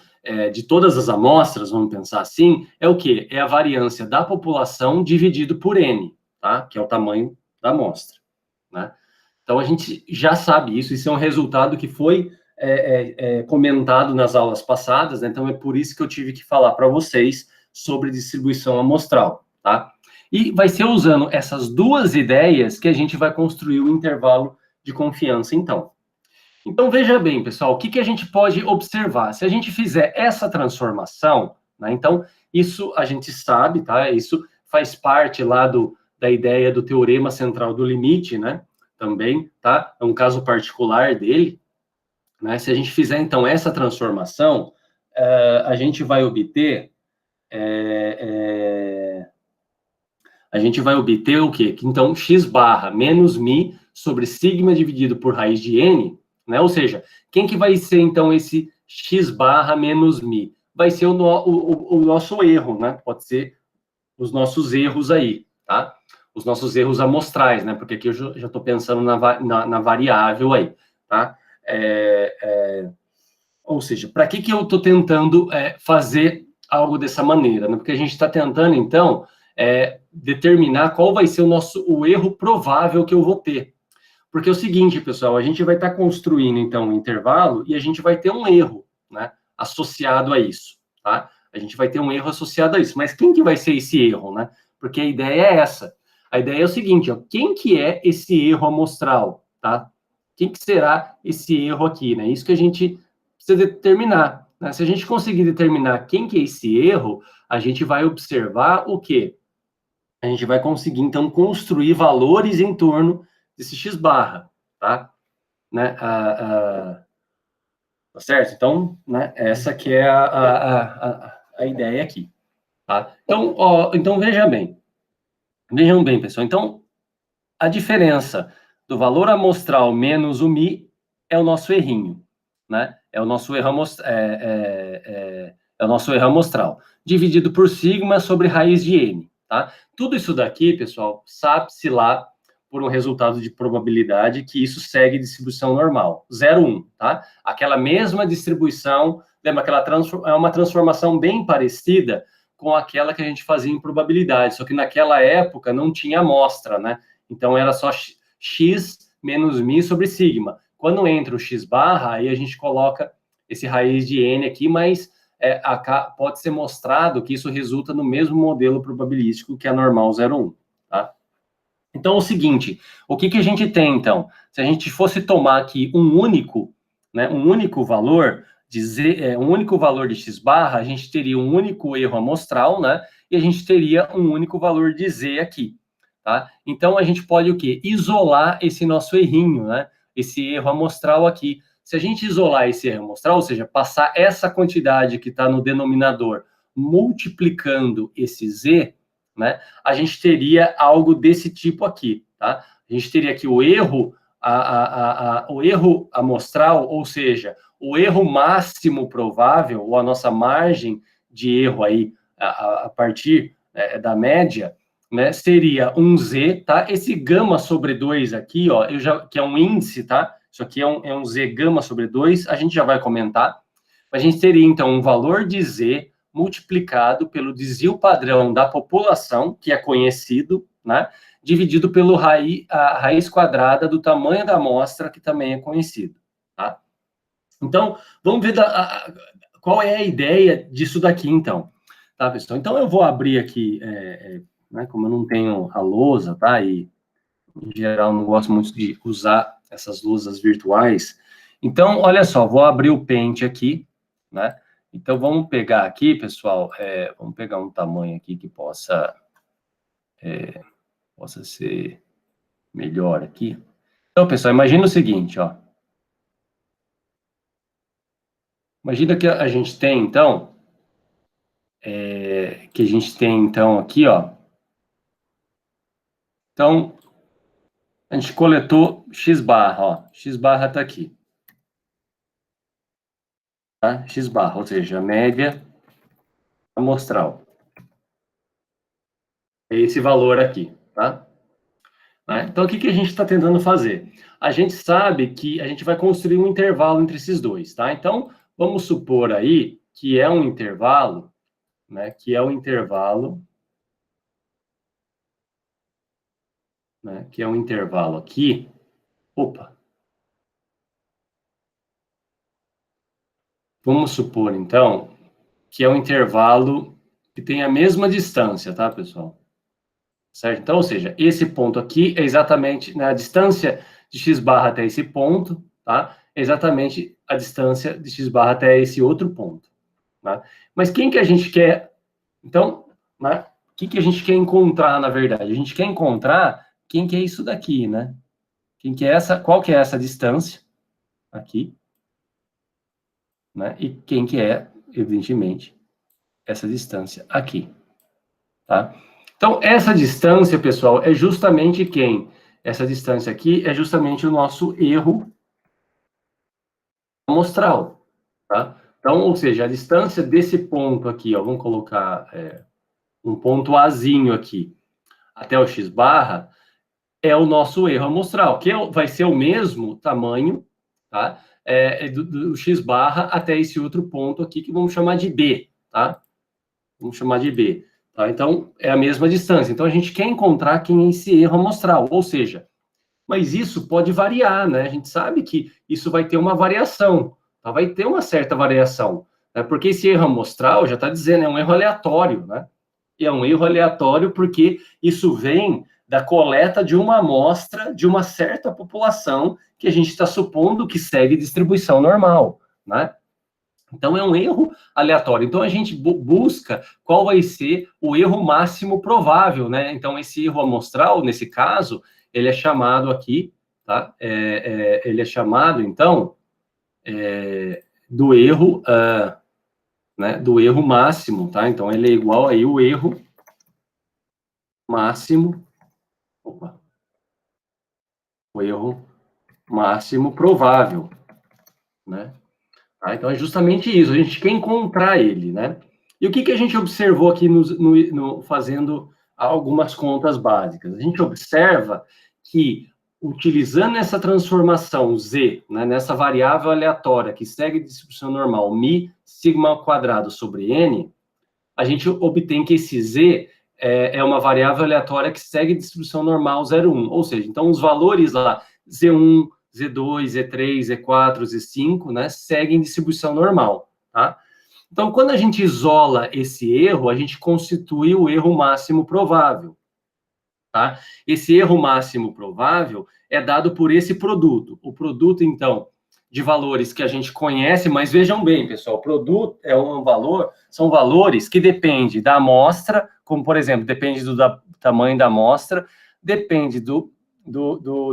de todas as amostras, vamos pensar assim, é o quê? É a variância da população dividido por N, tá? Que é o tamanho da amostra, né? Então, a gente já sabe isso é um resultado que foi comentado nas aulas passadas, né? Então, é por isso que eu tive que falar para vocês sobre distribuição amostral, tá? E vai ser usando essas duas ideias que a gente vai construir o intervalo de confiança, então. Então, veja bem, pessoal, o que a gente pode observar? Se a gente fizer essa transformação, né, então, isso a gente sabe, tá? Isso faz parte lá da ideia do teorema central do limite, né? Também, tá? É um caso particular dele, né? Se a gente fizer, então, essa transformação, a gente vai obter... a gente vai obter o quê? Então, x barra menos mi sobre sigma dividido por raiz de n, né? Ou seja, quem que vai ser, então, esse x barra menos mi? Vai ser o nosso erro, né? Pode ser os nossos erros aí, tá? Os nossos erros amostrais, né? Porque aqui eu já estou pensando na variável aí, tá? Ou seja, para que eu estou tentando fazer algo dessa maneira, né? Porque a gente está tentando, então, determinar qual vai ser o erro provável que eu vou ter. Porque é o seguinte, pessoal, a gente vai estar construindo, então, um intervalo e a gente vai ter um erro, né, associado a isso, tá? A gente vai ter um erro associado a isso. Mas quem que vai ser esse erro, né? Porque a ideia é essa. A ideia é o seguinte, ó, quem que é esse erro amostral, tá? Quem que será esse erro aqui, né? Isso que a gente precisa determinar, né? Se a gente conseguir determinar quem que é esse erro, a gente vai observar o quê? A gente vai conseguir, então, construir valores em torno desse x barra, tá? Né? Tá certo? Então, né, essa que é a ideia aqui, tá? Então, então, vejam bem, pessoal. Então, a diferença do valor amostral menos o mi é o nosso errinho, né? É o nosso erro amostral, dividido por sigma sobre raiz de n, tá? Tudo isso daqui, pessoal, sabe-se lá por um resultado de probabilidade que isso segue distribuição normal, 0, 1, tá? Aquela mesma distribuição, lembra, é uma transformação bem parecida com aquela que a gente fazia em probabilidade, só que naquela época não tinha amostra, né? Então, era só x menos mi sobre sigma. Quando entra o x barra, aí a gente coloca esse raiz de n aqui, mas pode ser mostrado que isso resulta no mesmo modelo probabilístico que a normal 0,1, tá? Então, é o seguinte, o que a gente tem, então? Se a gente fosse tomar aqui um único valor um único valor de x barra, a gente teria um único erro amostral, né? E a gente teria um único valor de z aqui, tá? Então, a gente pode o quê? Isolar esse nosso errinho, né? Esse erro amostral aqui. Se a gente isolar esse erro amostral, ou seja, passar essa quantidade que está no denominador multiplicando esse z, né? A gente teria algo desse tipo aqui, tá? A gente teria aqui o erro, o erro amostral, ou seja, o erro máximo provável, ou a nossa margem de erro aí, a partir da média, né, seria um Z, tá? Esse gama sobre 2 aqui, ó, que é um índice, tá? Isso aqui é um Z gama sobre 2, a gente já vai comentar. A gente teria, então, um valor de Z multiplicado pelo desvio padrão da população, que é conhecido, né? Dividido pelo a raiz quadrada do tamanho da amostra, que também é conhecido, tá? Então, vamos ver qual é a ideia disso daqui, então. Tá, pessoal? Então, eu vou abrir aqui, né, como eu não tenho a lousa, tá? E, em geral, não gosto muito de usar essas lousas virtuais. Então, olha só, vou abrir o Paint aqui, né? Então, vamos pegar aqui, pessoal, vamos pegar um tamanho aqui que possa ser melhor aqui. Então, pessoal, imagina o seguinte, ó. Imagina que a gente tem, então, aqui, ó. Então, a gente coletou x barra, ó. X barra está aqui. Tá? X barra, ou seja, a média amostral. É esse valor aqui, tá? Então, o que a gente está tentando fazer? A gente sabe que a gente vai construir um intervalo entre esses dois, tá? Então, vamos supor aí que é um intervalo, né? Que é um intervalo, né? Que é um intervalo aqui. Opa! Vamos supor, então, que é um intervalo que tem a mesma distância, tá, pessoal? Certo? Então, ou seja, esse ponto aqui é exatamente, né, a distância de x barra até esse ponto, tá? É exatamente a distância de x barra até esse outro ponto, tá? Mas quem que a gente quer... Então, né, o que a gente quer encontrar, na verdade? A gente quer encontrar quem que é isso daqui, né? Qual que é essa distância aqui, né? E quem que é, evidentemente, essa distância aqui, tá? Então, essa distância, pessoal, é justamente quem? Essa distância aqui é justamente o nosso erro amostral, tá? Então, ou seja, a distância desse ponto aqui, ó, vamos colocar um ponto Azinho aqui, até o x barra, é o nosso erro amostral, que vai ser o mesmo tamanho, tá? Do x barra até esse outro ponto aqui, que vamos chamar de B, tá? Vamos chamar de B. Tá? Então, é a mesma distância. Então, a gente quer encontrar quem é esse erro amostral, ou seja, mas isso pode variar, né? A gente sabe que isso vai ter uma variação, tá? Vai ter uma certa variação, né? Porque esse erro amostral, já está dizendo, é um erro aleatório, né? E é um erro aleatório porque isso vem da coleta de uma amostra de uma certa população que a gente está supondo que segue distribuição normal, né? Então, é um erro aleatório. Então, a gente busca qual vai ser o erro máximo provável, né? Então, esse erro amostral, nesse caso, ele é chamado aqui, tá? Ele é chamado, então, do erro, né? Do erro máximo, tá? Então, ele é igual aí o erro máximo, o erro máximo provável, né? Tá? Então, é justamente isso, a gente quer encontrar ele, né? E o que a gente observou aqui fazendo algumas contas básicas? A gente observa que, utilizando essa transformação Z, né, nessa variável aleatória que segue distribuição normal, mi sigma ao quadrado sobre n, a gente obtém que esse Z é uma variável aleatória que segue distribuição normal 0,1. Ou seja, então, os valores lá, Z1, Z2, Z3, Z4, Z5, né, seguem distribuição normal, tá? Então, quando a gente isola esse erro, a gente constitui o erro máximo provável, tá? Esse erro máximo provável é dado por esse produto. O produto, então, de valores que a gente conhece, mas vejam bem, pessoal, produto é um valor, são valores que dependem da amostra, como, por exemplo, depende do tamanho da amostra, depende do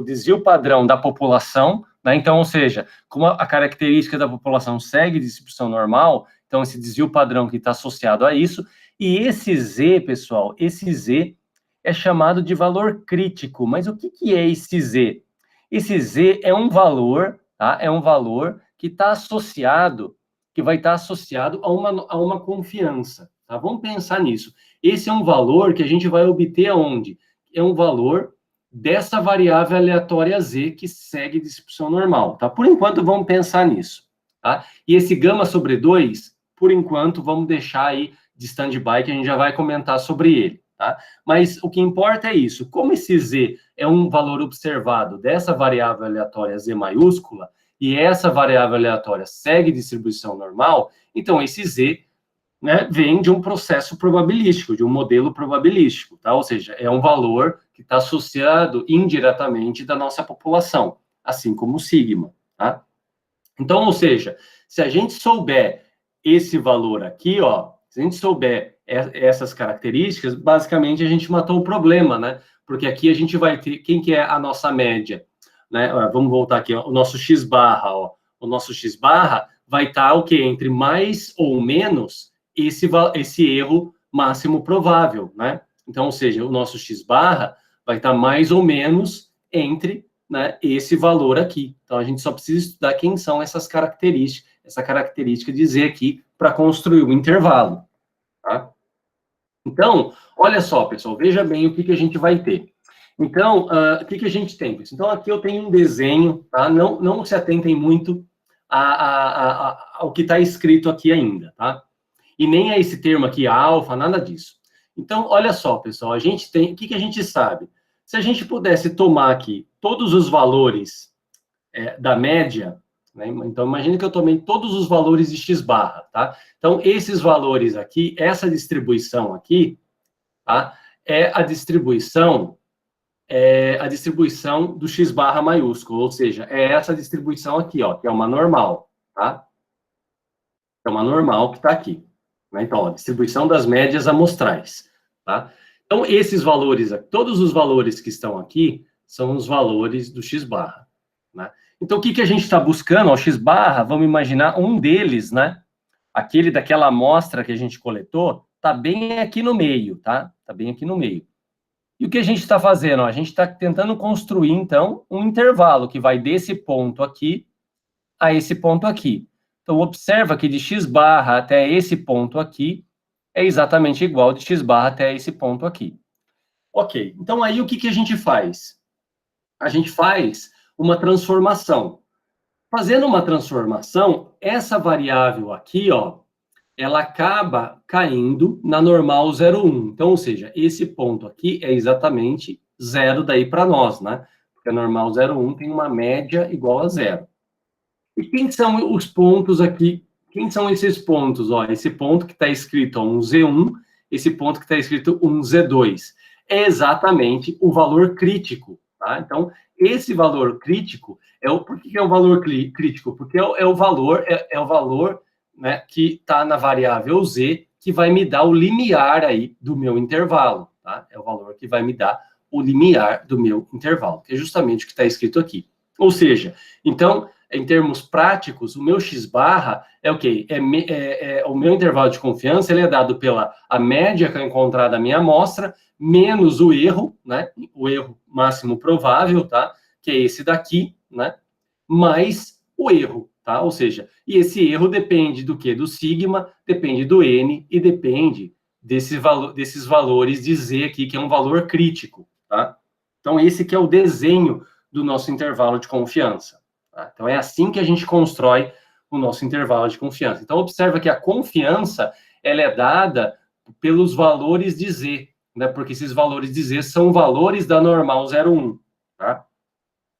desvio padrão da população, né? Então, ou seja, como a característica da população segue distribuição normal, então esse desvio padrão que está associado a isso, e esse Z, pessoal, esse Z é chamado de valor crítico. Mas o que é esse Z? Esse Z é um valor, tá? É um valor que está associado, que vai estar associado a uma confiança, tá? Vamos pensar nisso. Esse é um valor que a gente vai obter aonde? É um valor dessa variável aleatória Z que segue distribuição normal, tá? Por enquanto, vamos pensar nisso, tá? E esse gama sobre 2, por enquanto, vamos deixar aí de stand-by, que a gente já vai comentar sobre ele, tá? Mas o que importa é isso. Como esse Z é um valor observado dessa variável aleatória Z maiúscula, e essa variável aleatória segue distribuição normal, então esse Z, né, vem de um processo probabilístico, de um modelo probabilístico, tá? Ou seja, é um valor que está associado indiretamente da nossa população, assim como o sigma, tá? Então, ou seja, se a gente souber esse valor aqui, ó, se a gente souber essas características, basicamente a gente matou o problema, né? Porque aqui a gente vai ter, quem que é a nossa média, né? Vamos voltar aqui, ó, o nosso x barra, ó, o nosso x barra vai estar o quê? Entre mais ou menos esse erro máximo provável, né? Então, ou seja, o nosso x barra vai estar mais ou menos entre, né, esse valor aqui. Então, a gente só precisa estudar quem são essas características, essa característica de Z aqui, para construir o intervalo, tá? Então, olha só, pessoal, veja bem o que a gente vai ter. Então, o que a gente tem? Então, aqui eu tenho um desenho, tá? Não se atentem muito ao que está escrito aqui ainda, tá? E nem a esse termo aqui, alfa, nada disso. Então, olha só, pessoal, a gente tem, o que a gente sabe? Se a gente pudesse tomar aqui todos os valores da média, né? Então, imagine que eu tomei todos os valores de x barra, tá? Então, esses valores aqui, essa distribuição aqui, tá? É a distribuição do x barra maiúsculo, ou seja, é essa distribuição aqui, ó, que é uma normal, tá? É uma normal que está aqui. Né? Então, a distribuição das médias amostrais, tá? Então, esses valores, todos os valores que estão aqui, são os valores do x barra, né? Então, o que a gente está buscando? O x barra, vamos imaginar um deles, né? Aquele daquela amostra que a gente coletou, está bem aqui no meio, tá? Está bem aqui no meio. E o que a gente está fazendo? A gente está tentando construir, então, um intervalo que vai desse ponto aqui a esse ponto aqui. Então, observa que de x barra até esse ponto aqui é exatamente igual de x barra até esse ponto aqui. Ok, então aí o que a gente faz? A gente faz uma transformação. Fazendo uma transformação, essa variável aqui, ó, ela acaba caindo na normal 0,1. Então, ou seja, esse ponto aqui é exatamente zero daí para nós, né? Porque a normal 0,1 tem uma média igual a zero. E quem são os pontos aqui? Quem são esses pontos? Ó, esse ponto que está escrito ó, um Z1, esse ponto que está escrito um Z2. É exatamente o valor crítico, tá? Então, esse valor crítico, por que é um valor crítico? Porque é o valor, né, que está na variável Z, que vai me dar o limiar aí do meu intervalo, tá? É o valor que vai me dar o limiar do meu intervalo, que é justamente o que está escrito aqui. Ou seja, então, em termos práticos, o meu x barra é o quê? O meu intervalo de confiança, ele é dado pela a média que eu encontrar da minha amostra, menos o erro, né? O erro máximo provável, tá? Que é esse daqui, né? Mais o erro, tá? Ou seja, e esse erro depende do quê? Do sigma, depende do n e depende desses valores de z aqui, que é um valor crítico, tá? Então, esse que é o desenho do nosso intervalo de confiança. Tá? Então, é assim que a gente constrói o nosso intervalo de confiança. Então, observa que a confiança, ela é dada pelos valores de z, né? Porque esses valores de z são valores da normal 0,1, tá?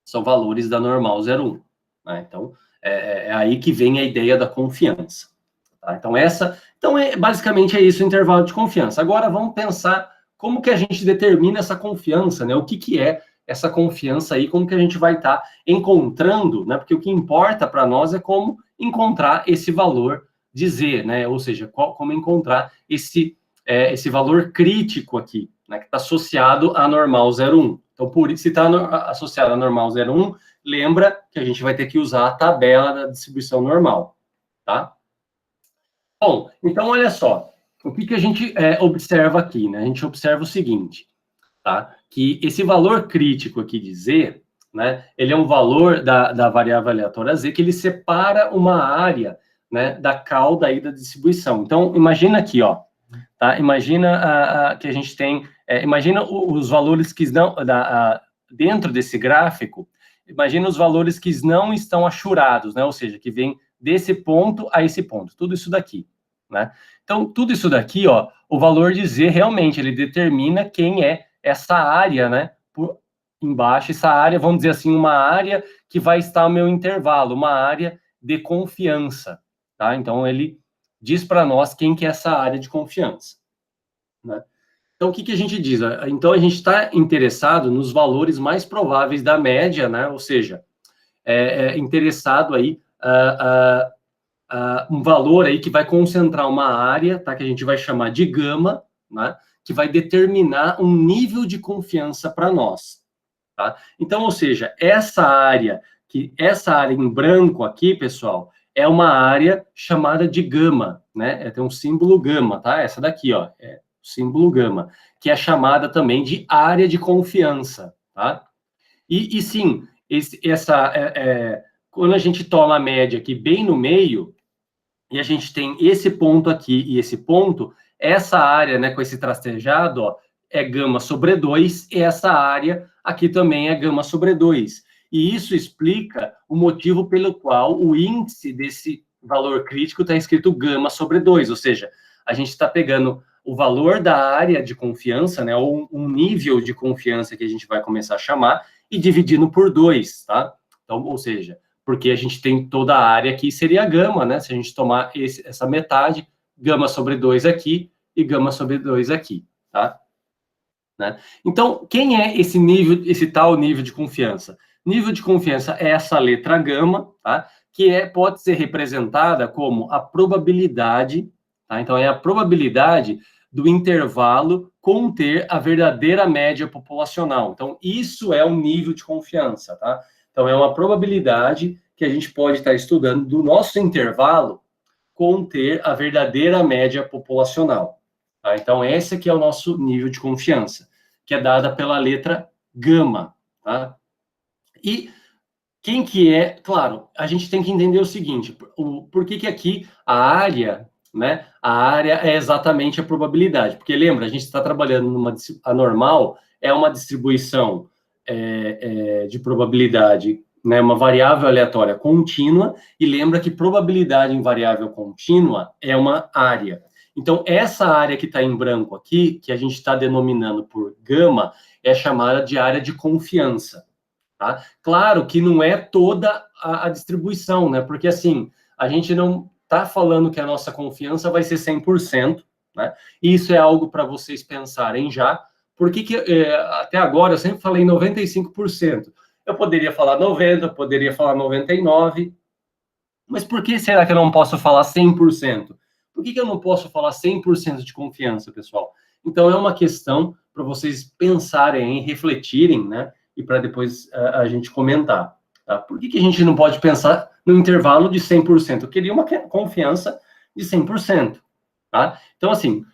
São valores da normal 0,1. Né? Então, é aí que vem a ideia da confiança. Tá? Então, basicamente é isso o intervalo de confiança. Agora, vamos pensar como que a gente determina essa confiança, né? O que é essa confiança aí, como que a gente vai estar encontrando, né? Porque o que importa para nós é como encontrar esse valor de Z, né? Ou seja, como encontrar esse valor crítico aqui, né? Que está associado a normal 0,1. Então, por isso, se está associado a normal 0,1, lembra que a gente vai ter que usar a tabela da distribuição normal, tá? Bom, então, olha só. O que a gente observa aqui, né? A gente observa o seguinte, tá? Que esse valor crítico aqui de Z, né? Ele é um valor da variável aleatória Z que ele separa uma área, né? Da cauda aí da distribuição. Então, imagina aqui, ó. Tá? Imagina que a gente tem... imagina os valores que não... dentro desse gráfico, imagina os valores que não estão achurados, né? Ou seja, que vem desse ponto a esse ponto. Tudo isso daqui, né? Então, tudo isso daqui, ó, o valor de Z, realmente, ele determina quem é essa área, né? Por embaixo, essa área, vamos dizer assim, uma área que vai estar no meu intervalo, uma área de confiança, tá? Então, ele diz para nós quem que é essa área de confiança, né? Então, o que a gente diz? Então, a gente está interessado nos valores mais prováveis da média, né? Ou seja, interessado aí um valor aí que vai concentrar uma área, tá? Que a gente vai chamar de gama, né? Que vai determinar um nível de confiança para nós, tá? Então, ou seja, essa área em branco aqui, pessoal, é uma área chamada de gama, né? Tem um símbolo gama, tá? Essa daqui, ó, é o símbolo gama, que é chamada também de área de confiança, tá? E sim, quando a gente toma a média aqui bem no meio, e a gente tem esse ponto aqui e esse ponto, essa área, né, com esse trastejado, ó, é gama sobre 2, e essa área aqui também é gama sobre 2. E isso explica o motivo pelo qual o índice desse valor crítico está escrito gama sobre 2, ou seja, a gente está pegando o valor da área de confiança, né, ou um nível de confiança que a gente vai começar a chamar, e dividindo por 2, tá? Então, ou seja, porque a gente tem toda a área aqui, seria gama, né? Se a gente tomar essa metade, gama sobre 2 aqui e gama sobre 2 aqui, tá? Né? Então, quem é esse tal nível de confiança? Nível de confiança é essa letra gama, tá? Que pode ser representada como a probabilidade, tá? Então, é a probabilidade do intervalo conter a verdadeira média populacional. Então, isso é um nível de confiança, tá? Então, é uma probabilidade que a gente pode estar estudando do nosso intervalo conter a verdadeira média populacional. Tá? Então, esse aqui é o nosso nível de confiança, que é dada pela letra gama. Tá? E quem que é... Claro, a gente tem que entender o seguinte, por que aqui a área... Né? A área é exatamente a probabilidade, porque lembra, a gente está trabalhando a normal é uma distribuição de probabilidade, né? Uma variável aleatória contínua, e lembra que probabilidade em variável contínua é uma área. Então, essa área que está em branco aqui, que a gente está denominando por gama, é chamada de área de confiança. Tá? Claro que não é toda a distribuição, né? Porque assim, a gente não está falando que a nossa confiança vai ser 100%, né? E isso é algo para vocês pensarem já. Porque até agora eu sempre falei 95%. Eu poderia falar 90%, eu poderia falar 99%, mas por que será que eu não posso falar 100%? Por que eu não posso falar 100% de confiança, pessoal? Então, é uma questão para vocês pensarem, refletirem, né? E para depois a gente comentar. Tá? Por que a gente não pode pensar no intervalo de 100%? Eu queria uma confiança de 100%. Tá? Então, assim,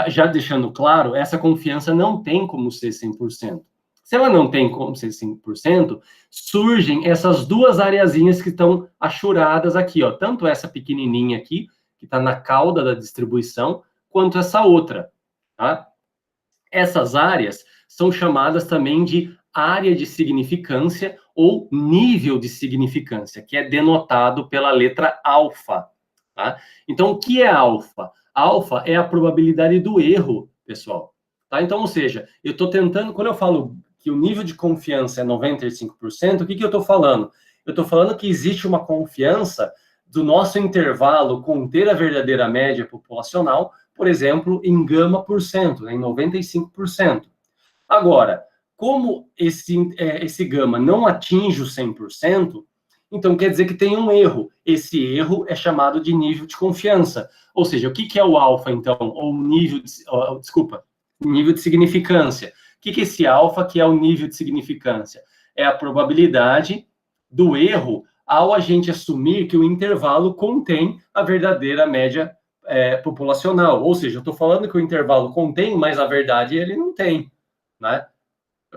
já deixando claro, essa confiança não tem como ser 100%. Se ela não tem como ser 100%, surgem essas duas areazinhas que estão achuradas aqui, ó. Tanto essa pequenininha aqui, que está na cauda da distribuição, quanto essa outra, tá? Essas áreas são chamadas também de área de significância ou nível de significância, que é denotado pela letra alfa, tá? Então, o que é alfa? Alfa é a probabilidade do erro, pessoal. Tá? Então, ou seja, eu estou tentando, quando eu falo que o nível de confiança é 95%, o que eu estou falando? Eu estou falando que existe uma confiança do nosso intervalo conter a verdadeira média populacional, por exemplo, em gama por cento, em 95%. Agora, como esse gama não atinge o 100%, então quer dizer que tem um erro. Esse erro é chamado de nível de confiança. Ou seja, o que é o alfa, então? Ou nível de, nível de significância. O que é esse alfa que é o nível de significância? É a probabilidade do erro ao a gente assumir que o intervalo contém a verdadeira média populacional. Ou seja, eu estou falando que o intervalo contém, mas na verdade ele não tem, né?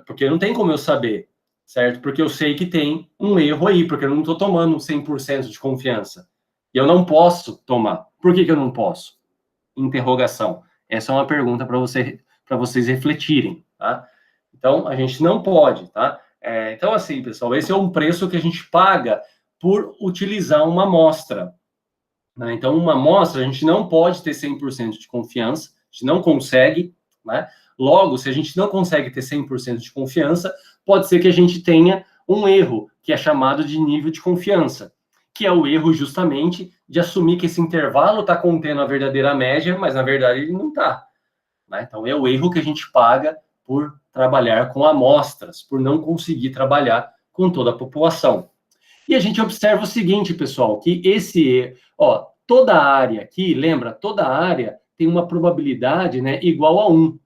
Porque não tem como eu saber, certo? Porque eu sei que tem um erro aí, porque eu não estou tomando 100% de confiança. E eu não posso tomar. Por que eu não posso? Interrogação. Essa é uma pergunta para vocês refletirem, tá? Então, a gente não pode, tá? Então, assim, pessoal, esse é um preço que a gente paga por utilizar uma amostra, né? Então, uma amostra, a gente não pode ter 100% de confiança, a gente não consegue, né? Logo, se a gente não consegue ter 100% de confiança, pode ser que a gente tenha um erro, que é chamado de nível de confiança, que é o erro justamente de assumir que esse intervalo está contendo a verdadeira média, mas na verdade ele não está, né? Então, é o erro que a gente paga por trabalhar com amostras, por não conseguir trabalhar com toda a população. E a gente observa o seguinte, pessoal, que toda área aqui, lembra, toda área tem uma probabilidade, né, igual a 1.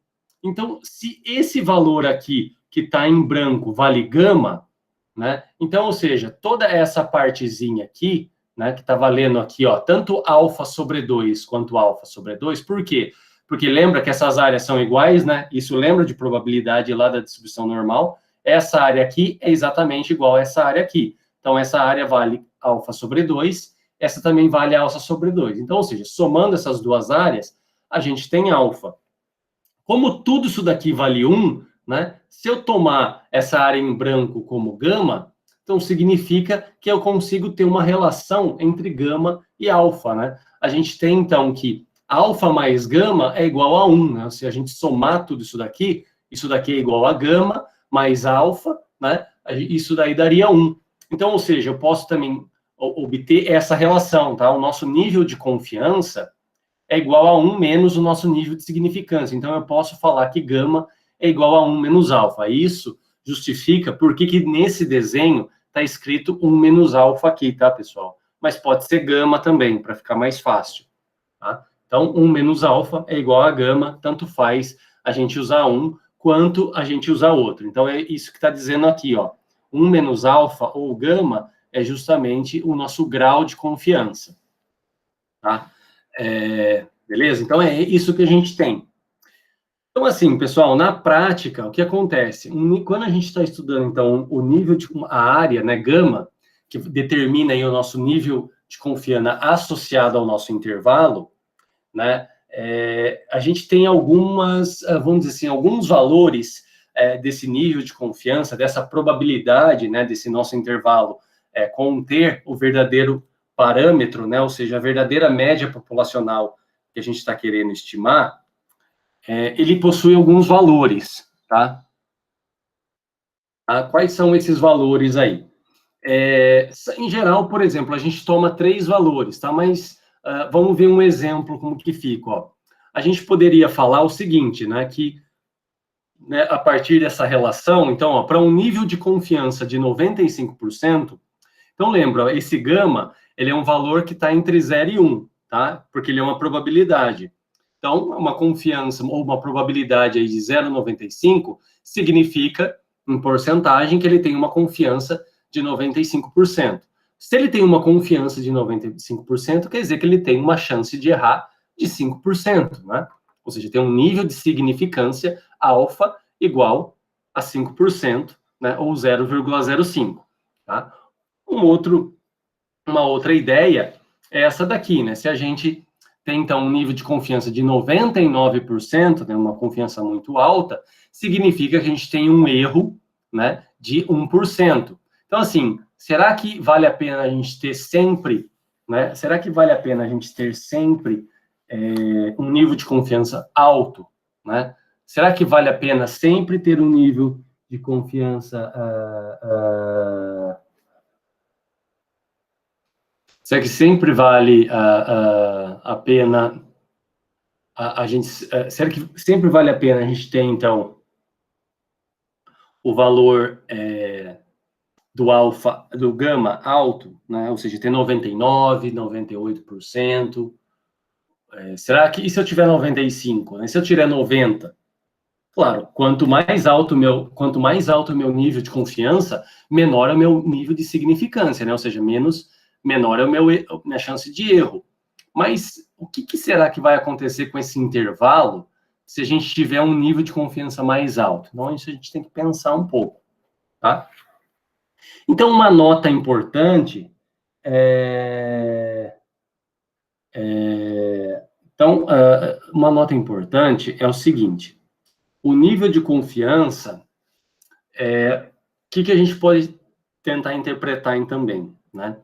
Então, se esse valor aqui, que está em branco, vale gama, né, então, ou seja, toda essa partezinha aqui, né, que está valendo aqui, ó, tanto alfa sobre 2 quanto alfa sobre 2, por quê? Porque lembra que essas áreas são iguais, né? Isso lembra de probabilidade lá da distribuição normal. Essa área aqui é exatamente igual a essa área aqui. Então, essa área vale alfa sobre 2, essa também vale alfa sobre 2. Então, ou seja, somando essas duas áreas, a gente tem alfa. Como tudo isso daqui vale 1, né? Se eu tomar essa área em branco como gama, então significa que eu consigo ter uma relação entre gama e alfa, né? A gente tem, então, que alfa mais gama é igual a 1, né? Se a gente somar tudo isso daqui é igual a gama mais alfa, né? Isso daí daria 1. Então, ou seja, eu posso também obter essa relação, tá? O nosso nível de confiança é igual a 1 menos o nosso nível de significância. Então, eu posso falar que gama é igual a 1 menos alfa. Isso justifica por que nesse desenho está escrito 1 menos alfa aqui, tá, pessoal? Mas pode ser gama também, para ficar mais fácil, tá? Então, 1 menos alfa é igual a gama, tanto faz a gente usar um quanto a gente usar outro. Então, é isso que está dizendo aqui, ó. 1 menos alfa ou gama é justamente o nosso grau de confiança, tá? Beleza? Então, é isso que a gente tem. Então, assim, pessoal, na prática, o que acontece? Quando a gente está estudando, então, o nível de a área, né, gama, que determina aí o nosso nível de confiança associado ao nosso intervalo, né, a gente tem algumas, vamos dizer assim, alguns valores desse nível de confiança, dessa probabilidade, né, desse nosso intervalo conter o verdadeiro parâmetro, né, ou seja, a verdadeira média populacional que a gente está querendo estimar, ele possui alguns valores, tá? Quais são esses valores aí? Em geral, por exemplo, a gente toma 3 valores, tá? Mas vamos ver um exemplo como que fica, ó. A gente poderia falar o seguinte, né? Que né, a partir dessa relação, então, para um nível de confiança de 95%, então lembra, esse gama, ele é um valor que está entre 0 e 1, tá? Porque ele é uma probabilidade. Então, uma confiança ou uma probabilidade aí de 0,95 significa, em porcentagem, que ele tem uma confiança de 95%. Se ele tem uma confiança de 95%, quer dizer que ele tem uma chance de errar de 5%, né? Ou seja, tem um nível de significância alfa igual a 5%, né? Ou 0,05, tá? Uma outra ideia é essa daqui, né? Se a gente tem, então, um nível de confiança de 99%, né, uma confiança muito alta, significa que a gente tem um erro, né, de 1%. Então, assim, será que vale a pena a gente ter sempre, né? Será que vale a pena a gente ter sempre um nível de confiança alto, né? Será que vale a pena sempre ter um nível de confiança será que sempre vale a pena a gente... Será que sempre vale a pena a gente ter, então, o valor do alfa, do gama alto, né? Ou seja, tem 99%, 98%. Será que, e se eu tiver 95%, né? Se eu tiver 90%? Claro, quanto mais alto o meu nível de confiança, menor é o meu nível de significância, né? Ou seja, menor é minha chance de erro. Mas o que será que vai acontecer com esse intervalo se a gente tiver um nível de confiança mais alto? Então, isso a gente tem que pensar um pouco, tá? Então, uma nota importante uma nota importante é o seguinte: o nível de confiança, o que a gente pode tentar interpretar também, né?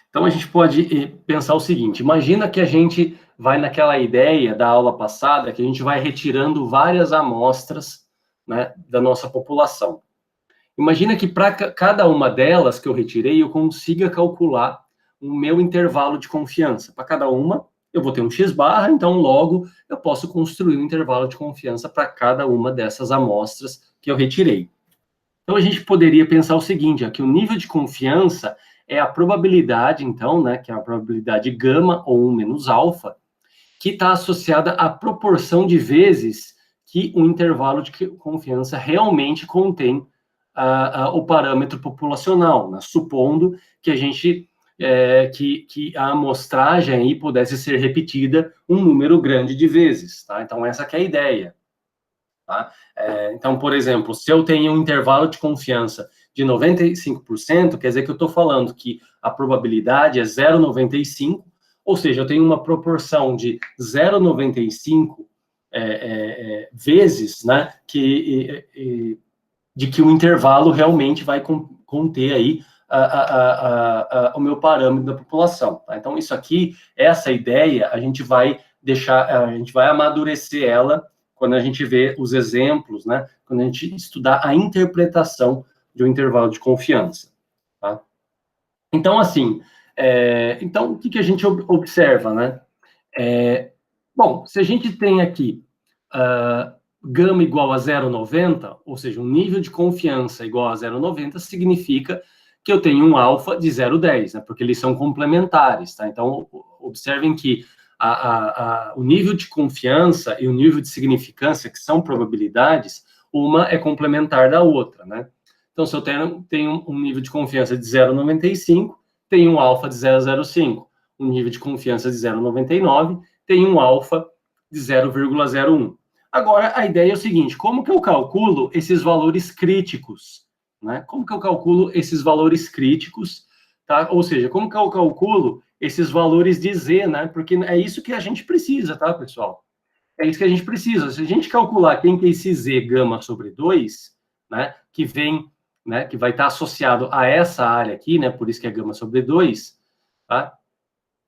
Então, a gente pode pensar o seguinte: imagina que a gente vai naquela ideia da aula passada, que a gente vai retirando várias amostras, né, da nossa população. Imagina que para cada uma delas que eu retirei, eu consiga calcular o meu intervalo de confiança. Para cada uma, eu vou ter um x-barra, então logo eu posso construir um intervalo de confiança para cada uma dessas amostras que eu retirei. Então a gente poderia pensar o seguinte, que o nível de confiança é a probabilidade, então, né, que é a probabilidade gama ou 1 menos alfa, que está associada à proporção de vezes que o intervalo de confiança realmente contém o parâmetro populacional, né? Supondo que a gente que a amostragem aí pudesse ser repetida um número grande de vezes, tá? Então essa que é a ideia, tá? Então, por exemplo, se eu tenho um intervalo de confiança de 95%, quer dizer que eu estou falando que a probabilidade é 0,95, ou seja, eu tenho uma proporção de 0,95 vezes, né, de que o intervalo realmente vai conter aí o meu parâmetro da população. Tá? Então, isso aqui, essa ideia, a gente vai amadurecer ela quando a gente vê os exemplos, né? Quando a gente estudar a interpretação de um intervalo de confiança. Tá? Então, assim, então, o que a gente observa, né? Bom, se a gente tem aqui gama igual a 0,90, ou seja, um nível de confiança igual a 0,90, significa que eu tenho um alfa de 0,10, né? Porque eles são complementares, tá? Então, observem que o nível de confiança e o nível de significância, que são probabilidades, uma é complementar da outra, né? Então, se eu tenho um nível de confiança de 0,95, tenho um alfa de 0,05. Um nível de confiança de 0,99, tem um alfa de 0,01. Agora, a ideia é o seguinte: como que eu calculo esses valores críticos? Né? Como que eu calculo esses valores críticos? Tá? Ou seja, como que eu calculo esses valores de Z, né? Porque é isso que a gente precisa, tá, pessoal? É isso que a gente precisa. Se a gente calcular quem que é esse Z gama sobre 2, né, que vem, né, que vai estar associado a essa área aqui, né, por isso que é gama sobre 2, tá?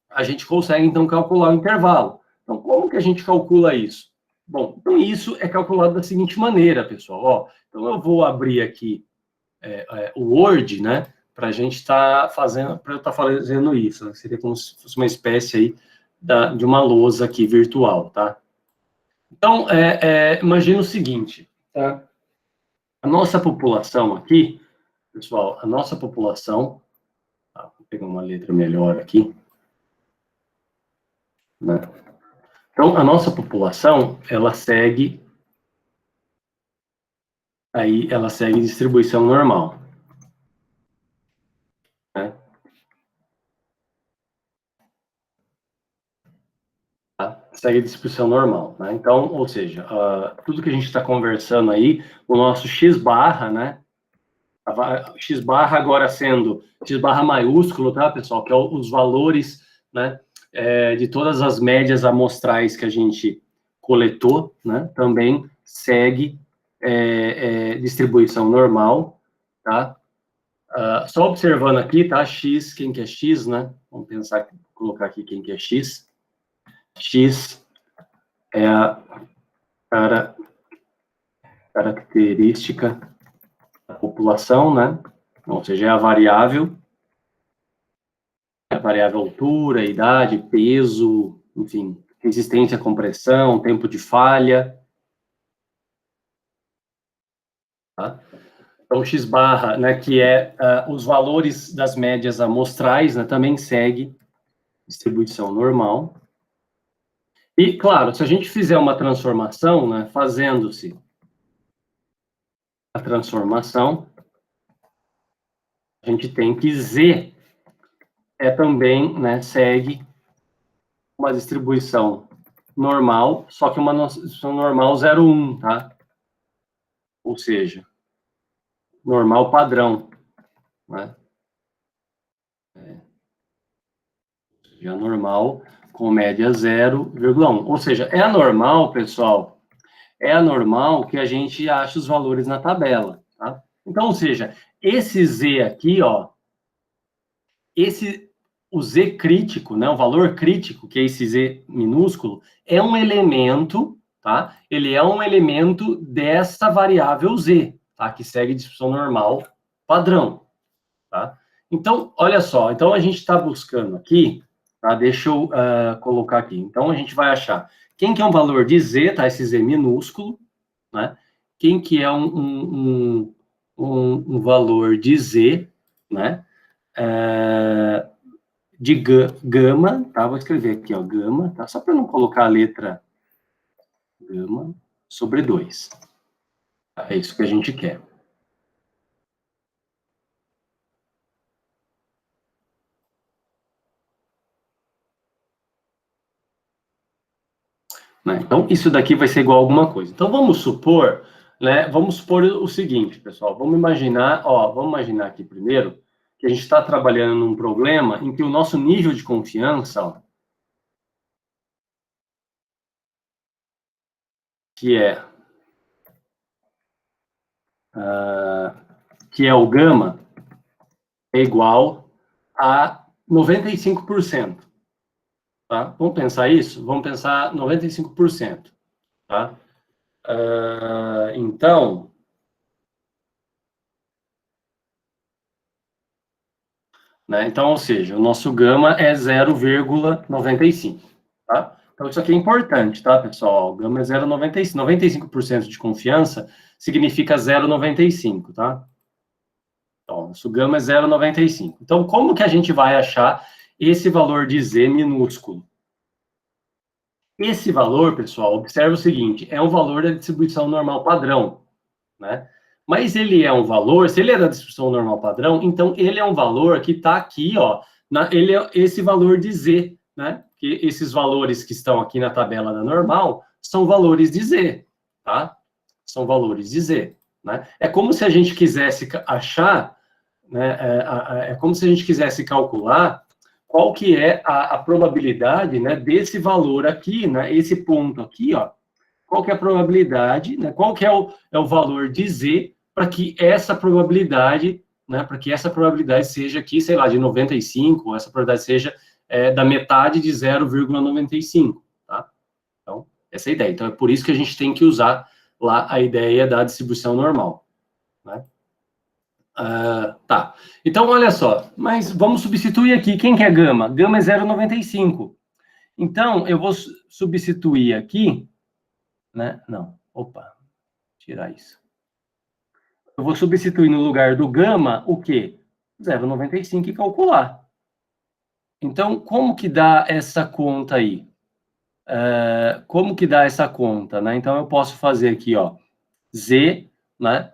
A gente consegue, então, calcular o intervalo. Então, como que a gente calcula isso? Bom, então isso é calculado da seguinte maneira, pessoal. Ó, então, eu vou abrir aqui o Word, né, para a gente estar fazendo, para eu estar fazendo isso. Né? Seria como se fosse uma espécie aí de uma lousa aqui virtual, tá? Então, imagina o seguinte, tá? A nossa população aqui, pessoal, a nossa população, vou pegar uma letra melhor aqui, né? Então, a nossa população, ela segue distribuição normal, né? Tá? Segue distribuição normal, né? Então, ou seja, tudo que a gente está conversando aí, o nosso x barra, né? X barra agora sendo x barra maiúsculo, tá, pessoal? Que é os valores, né? De todas as médias amostrais que a gente coletou, né? Também segue distribuição normal, tá? Só observando aqui, tá? X, quem que é X, né? Vamos pensar, colocar aqui quem que é X. X é a característica da população, né? Ou seja, é a variável altura, idade, peso, enfim, resistência à compressão, tempo de falha. Tá? Então, x barra, né, que é os valores das médias amostrais, né, também segue distribuição normal. E, claro, se a gente fizer uma transformação, né, fazendo-se a transformação, a gente tem que Z também, né, segue uma distribuição normal, só que uma distribuição normal 0,1, tá? Ou seja, normal padrão, né? Já normal com média 0,1. Ou seja, é anormal, pessoal, é anormal que a gente ache os valores na tabela, tá? Então, ou seja, esse Z aqui, ó, o Z crítico, né, o valor crítico, que é esse Z minúsculo, é um elemento, tá? Ele é um elemento dessa variável Z, tá? Que segue distribuição normal padrão, tá? Então, olha só, então a gente está buscando aqui, tá? Deixa eu colocar aqui. Então, a gente vai achar quem que é um valor de Z, tá? Esse Z minúsculo, né? Quem que é um valor de Z, né? De gama, tá? Vou escrever aqui, ó, gama, tá? Só para não colocar a letra gama sobre 2. É isso que a gente quer. Né? Então, isso daqui vai ser igual a alguma coisa. Então, vamos supor, né? Vamos supor o seguinte, pessoal. Vamos imaginar aqui primeiro que a gente está trabalhando num problema em que o nosso nível de confiança, ó, que é o gama, é igual a 95%. Tá? Vamos pensar isso? Vamos pensar 95%. Tá? Então, né? Então, ou seja, o nosso gama é 0,95. Tá? Então, isso aqui é importante, tá, pessoal? O gama é 0,95. 95% de confiança significa 0,95, tá? Então, nosso gama é 0,95. Então, como que a gente vai achar esse valor de Z minúsculo? Esse valor, pessoal, observa o seguinte, é um valor da distribuição normal padrão, né? Mas ele é um valor, se ele é da distribuição normal padrão, então ele é um valor que está aqui, ó, ele é esse valor de Z, né? Que esses valores que estão aqui na tabela da normal são valores de Z, tá? São valores de Z, né? É como se a gente quisesse achar, né? É como se a gente quisesse calcular qual que é a probabilidade, né, desse valor aqui, né, esse ponto aqui, ó, qual que é a probabilidade, né, qual que é o valor de Z para que essa probabilidade, né, para que essa probabilidade seja aqui, sei lá, de 95, ou essa probabilidade seja da metade de 0,95, tá? Então, essa é a ideia. Então, é por isso que a gente tem que usar lá a ideia da distribuição normal, né? Tá. Então, olha só, mas vamos substituir aqui. Quem que é gama? Gama é 0,95. Então, eu vou substituir aqui, né? Não, opa, tirar isso. Eu vou substituir no lugar do gama o quê? 0,95 e calcular. Então, como que dá essa conta aí? Como que dá essa conta, né? Então, eu posso fazer aqui, ó, Z, né?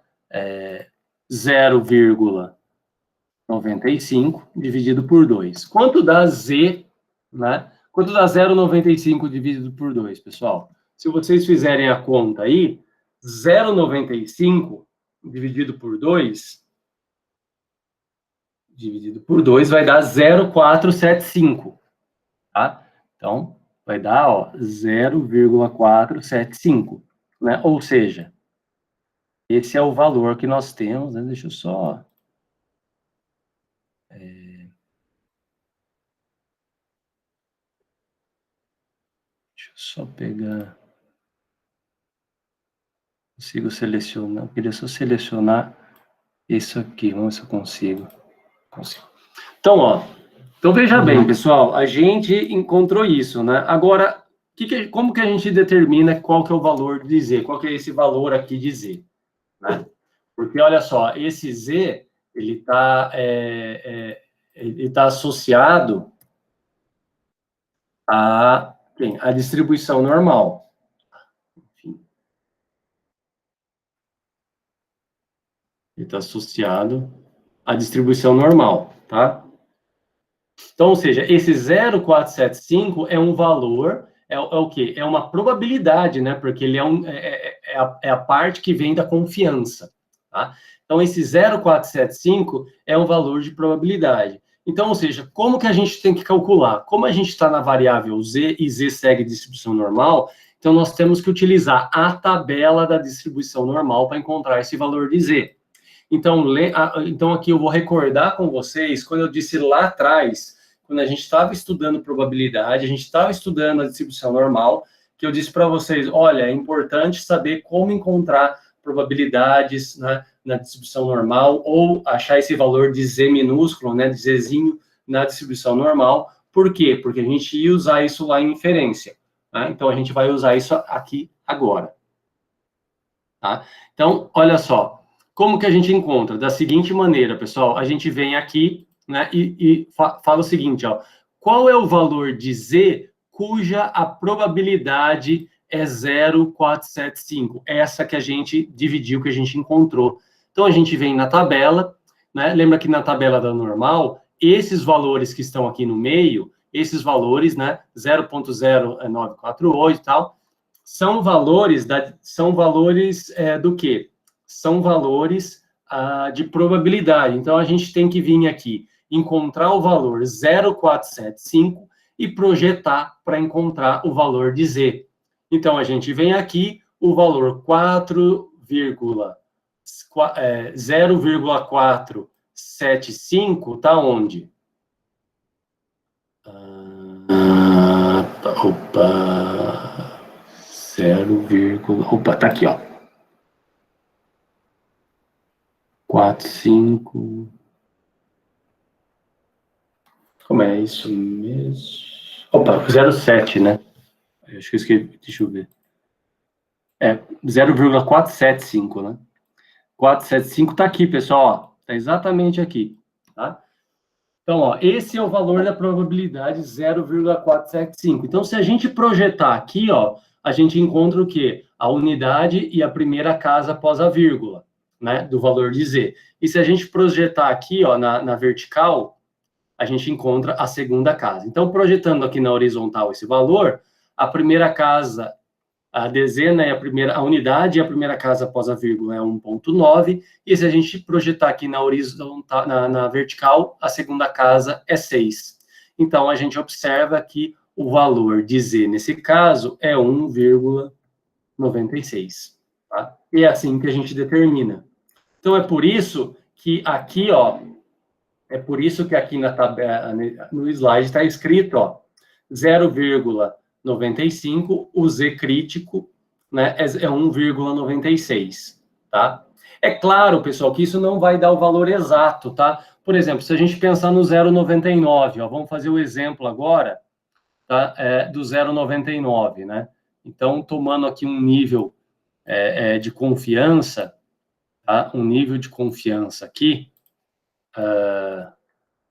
0,95 dividido por 2. Quanto dá Z, né? Quanto dá 0,95 dividido por 2, pessoal? Se vocês fizerem a conta aí, 0,95 dividido por 2 vai dar 0,475, tá? Então, vai dar, ó, 0,475, né? Ou seja, esse é o valor que nós temos, né? Deixa eu só... Deixa eu só pegar... Consigo selecionar, eu queria só selecionar isso aqui, vamos ver se eu consigo. Então, ó, então veja bem, pessoal, a gente encontrou isso, né? Agora, como que a gente determina qual que é o valor de Z? Qual que é esse valor aqui de Z? Né? Porque, olha só, esse Z, ele está associado a quem? A distribuição normal. Enfim. Ele está associado à distribuição normal, tá? Então, ou seja, esse 0,475 é um valor, é o quê? É uma probabilidade, né? Porque ele é a parte que vem da confiança, tá? Então, esse 0,475 é um valor de probabilidade. Então, ou seja, como que a gente tem que calcular? Como a gente está na variável Z e Z segue distribuição normal, então nós temos que utilizar a tabela da distribuição normal para encontrar esse valor de Z. Então, aqui eu vou recordar com vocês, quando eu disse lá atrás, quando a gente estava estudando probabilidade, a gente estava estudando a distribuição normal, que eu disse para vocês, olha, é importante saber como encontrar probabilidades, né, na distribuição normal, ou achar esse valor de Z minúsculo, né, de Zzinho, na distribuição normal. Por quê? Porque a gente ia usar isso lá em inferência. Tá? Então, a gente vai usar isso aqui agora. Tá? Então, olha só. Como que a gente encontra? Da seguinte maneira, pessoal, a gente vem aqui, né, e fala o seguinte, ó, qual é o valor de Z cuja a probabilidade é 0,475? Essa que a gente dividiu, que a gente encontrou. Então, a gente vem na tabela, né, lembra que na tabela da normal, esses valores que estão aqui no meio, esses valores, né, 0,0948 e tal, são valores do quê? São valores de probabilidade. Então, a gente tem que vir aqui, encontrar o valor 0,475 e projetar para encontrar o valor de Z. Então, a gente vem aqui, o valor 0,475 está onde? Opa, 0, opa, tá aqui, ó. 4, 5. Como é isso mesmo? Opa, 0,7, né? Eu acho que eu esqueci, deixa eu ver. 0,475, né? 475 tá aqui, pessoal, ó. Tá exatamente aqui, tá? Então, ó, esse é o valor da probabilidade 0,475. Então, se a gente projetar aqui, ó, a gente encontra o quê? A unidade e a primeira casa após a vírgula, né, do valor de Z. E se a gente projetar aqui, ó, na vertical, a gente encontra a segunda casa. Então, projetando aqui na horizontal esse valor, a primeira casa, a dezena é a unidade, e a primeira casa após a vírgula é 1,9, e se a gente projetar aqui na horizontal, na vertical, a segunda casa é 6. Então, a gente observa que o valor de Z, nesse caso, é 1,96. Tá? E é assim que a gente determina. Então, é por isso que aqui, ó, na tabela, no slide está escrito, ó, 0,95, o Z crítico, né, é 1,96, tá? É claro, pessoal, que isso não vai dar o valor exato, tá? Por exemplo, se a gente pensar no 0,99, ó, vamos fazer o exemplo agora, tá? Do 0,99, né? Então, tomando aqui um nível de confiança, tá? Um nível de confiança aqui,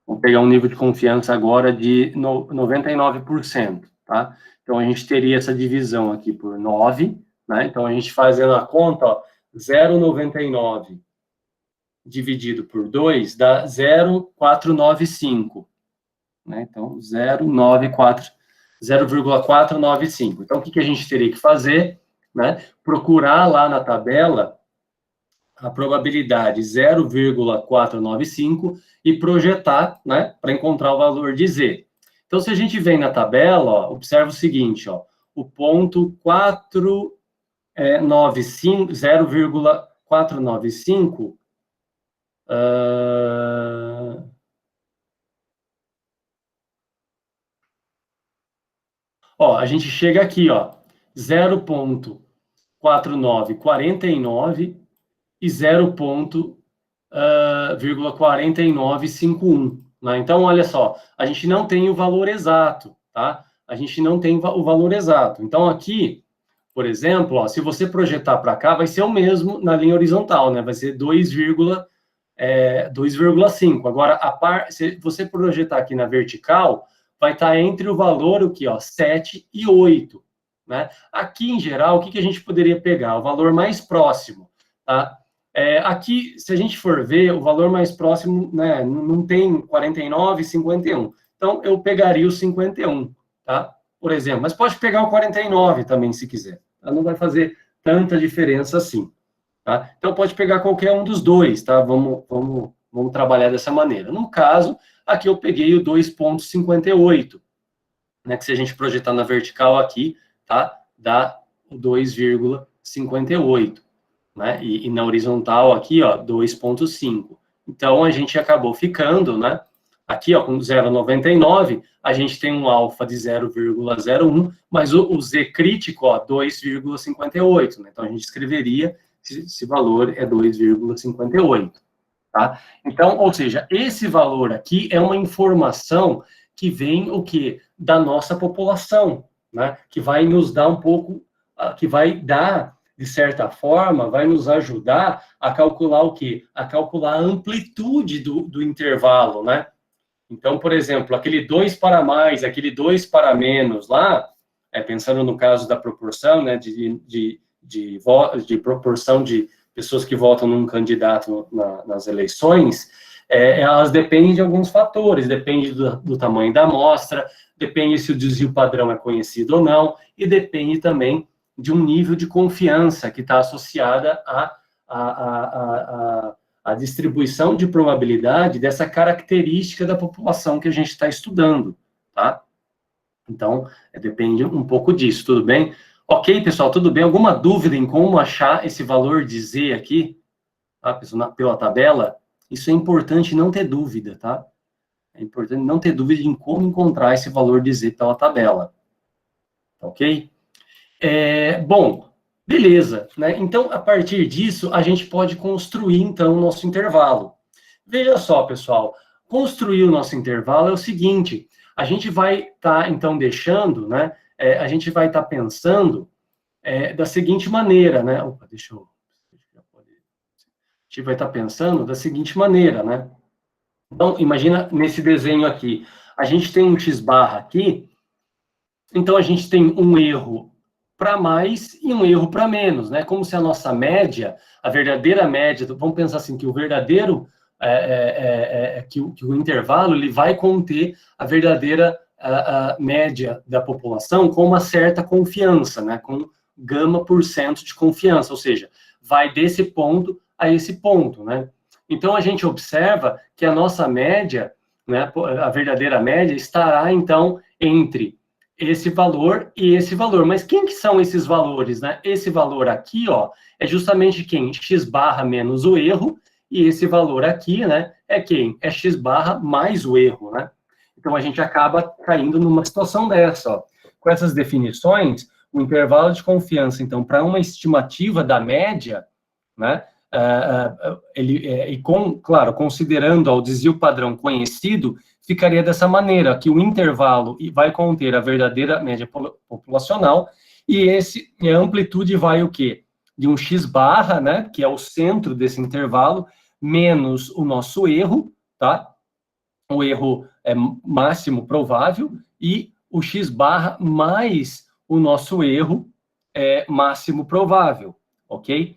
vamos pegar um nível de confiança agora de 99%, tá? Então, a gente teria essa divisão aqui por 9, né? Então, a gente fazendo a conta, ó, 0,99 dividido por 2 dá 0,495, né? Então, 0,495. Então, o que a gente teria que fazer, né? Procurar lá na tabela a probabilidade 0,495 e projetar, né, para encontrar o valor de Z. Então, se a gente vem na tabela, ó, observa o seguinte, ó, o ponto 0,495, ó, a gente chega aqui, ó, 0,4949 e 0,4951. Né? Então, olha só, a gente não tem o valor exato, tá? A gente não tem o valor exato. Então, aqui, por exemplo, ó, se você projetar para cá, vai ser o mesmo na linha horizontal, né? Vai ser 2,5. Agora, se você projetar aqui na vertical, vai estar entre o valor, o que, ó, 7 e 8, né? Aqui, em geral, o que a gente poderia pegar? O valor mais próximo, tá? Aqui, se a gente for ver, o valor mais próximo, né, não tem 49 e 51. Então, eu pegaria o 51, tá? Por exemplo, mas pode pegar o 49 também, se quiser. Tá? Não vai fazer tanta diferença assim, tá? Então, pode pegar qualquer um dos dois, tá? Vamos trabalhar dessa maneira. No caso, aqui eu peguei o 2,58, né? Que se a gente projetar na vertical aqui, tá? Dá o 2,58. Né? E na horizontal aqui, ó, 2,5. Então, a gente acabou ficando, né? Aqui, ó, com 0,99, a gente tem um alfa de 0,01, mas o Z crítico, ó, 2,58, né? Então, a gente escreveria, esse valor é 2,58, tá? Então, ou seja, esse valor aqui é uma informação que vem, o quê? Da nossa população, né? Que vai nos dar um pouco, que vai dar, de certa forma, vai nos ajudar a calcular o quê? A calcular a amplitude do intervalo, né? Então, por exemplo, aquele 2 para mais, aquele 2 para menos lá, pensando no caso da proporção, né, de proporção de pessoas que votam num candidato nas eleições, elas dependem de alguns fatores, depende do tamanho da amostra, depende se o desvio padrão é conhecido ou não, e depende também de um nível de confiança que está associada à distribuição de probabilidade dessa característica da população que a gente está estudando, tá? Então, depende um pouco disso, tudo bem? Ok, pessoal, tudo bem? Alguma dúvida em como achar esse valor de Z aqui, tá, pessoal, pela tabela? Isso é importante não ter dúvida, tá? É importante não ter dúvida em como encontrar esse valor de Z pela tabela, ok? Bom, beleza, né? Então, a partir disso, a gente pode construir, então, o nosso intervalo. Veja só, pessoal, construir o nosso intervalo é o seguinte, a gente vai estar, então, deixando, né? A gente vai estar pensando da seguinte maneira, né? Opa, a gente vai estar pensando da seguinte maneira, né? Então, imagina nesse desenho aqui, a gente tem um x-barra aqui, então a gente tem um erro para mais e um erro para menos, né? Como se a nossa média, a verdadeira média, vamos pensar assim, que o verdadeiro, que o intervalo, ele vai conter a verdadeira a média da população com uma certa confiança, né? Com γ% de confiança, ou seja, vai desse ponto a esse ponto, né? Então, a gente observa que a nossa média, né, a verdadeira média, estará, então, entre esse valor e esse valor. Mas quem que são esses valores, né? Esse valor aqui, ó, é justamente quem? X barra menos o erro, e esse valor aqui, né, é quem? É X barra mais o erro, né? Então, a gente acaba caindo numa situação dessa, ó. Com essas definições, o intervalo de confiança, então, para uma estimativa da média, né, claro, considerando o desvio padrão conhecido, ficaria dessa maneira, que o intervalo vai conter a verdadeira média populacional, e a amplitude vai o quê? De um x barra, né, que é o centro desse intervalo, menos o nosso erro, tá? O erro é máximo provável, e o x barra mais o nosso erro é máximo provável, ok?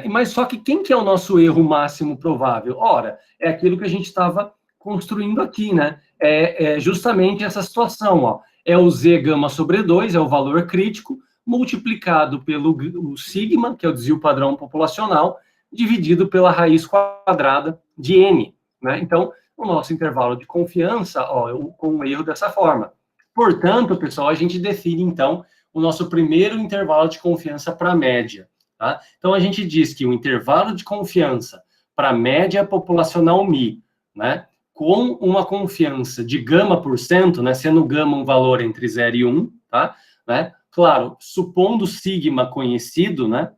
Mas só que quem que é o nosso erro máximo provável? Ora, é aquilo que a gente estava construindo aqui, né? É justamente essa situação, ó. É o Z gama sobre 2, é o valor crítico, multiplicado pelo sigma, que é o desvio padrão populacional, dividido pela raiz quadrada de N, né? Então, o nosso intervalo de confiança, ó, com um erro dessa forma. Portanto, pessoal, a gente define, então, o nosso primeiro intervalo de confiança para a média. Tá? Então, a gente diz que o intervalo de confiança para a média populacional μ, né, com uma confiança de γ%, né, sendo γ um valor entre 0 e 1, tá? Né? Claro, supondo sigma conhecido, né,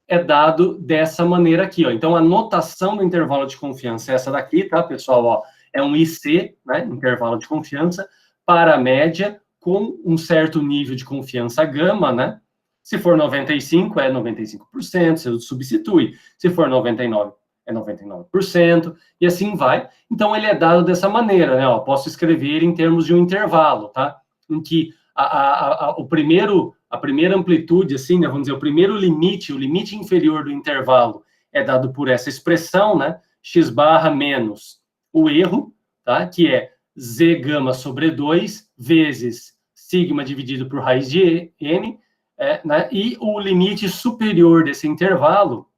é dado dessa maneira aqui, ó. Então, a notação do intervalo de confiança é essa daqui, tá, pessoal? Ó, é um IC, né, intervalo de confiança, para a média com um certo nível de confiança gama, né, Se for 95, é 95%, você substitui. Se for 99, é 99%, e assim vai. Então, ele é dado dessa maneira, né? Ó, posso escrever em termos de um intervalo, tá? Em que a primeira amplitude, assim, né? Vamos dizer, o primeiro limite, o limite inferior do intervalo é dado por essa expressão, né? X barra menos o erro, tá? Que é Z gama sobre 2 vezes sigma dividido por raiz de n, né? E o limite superior desse intervalo,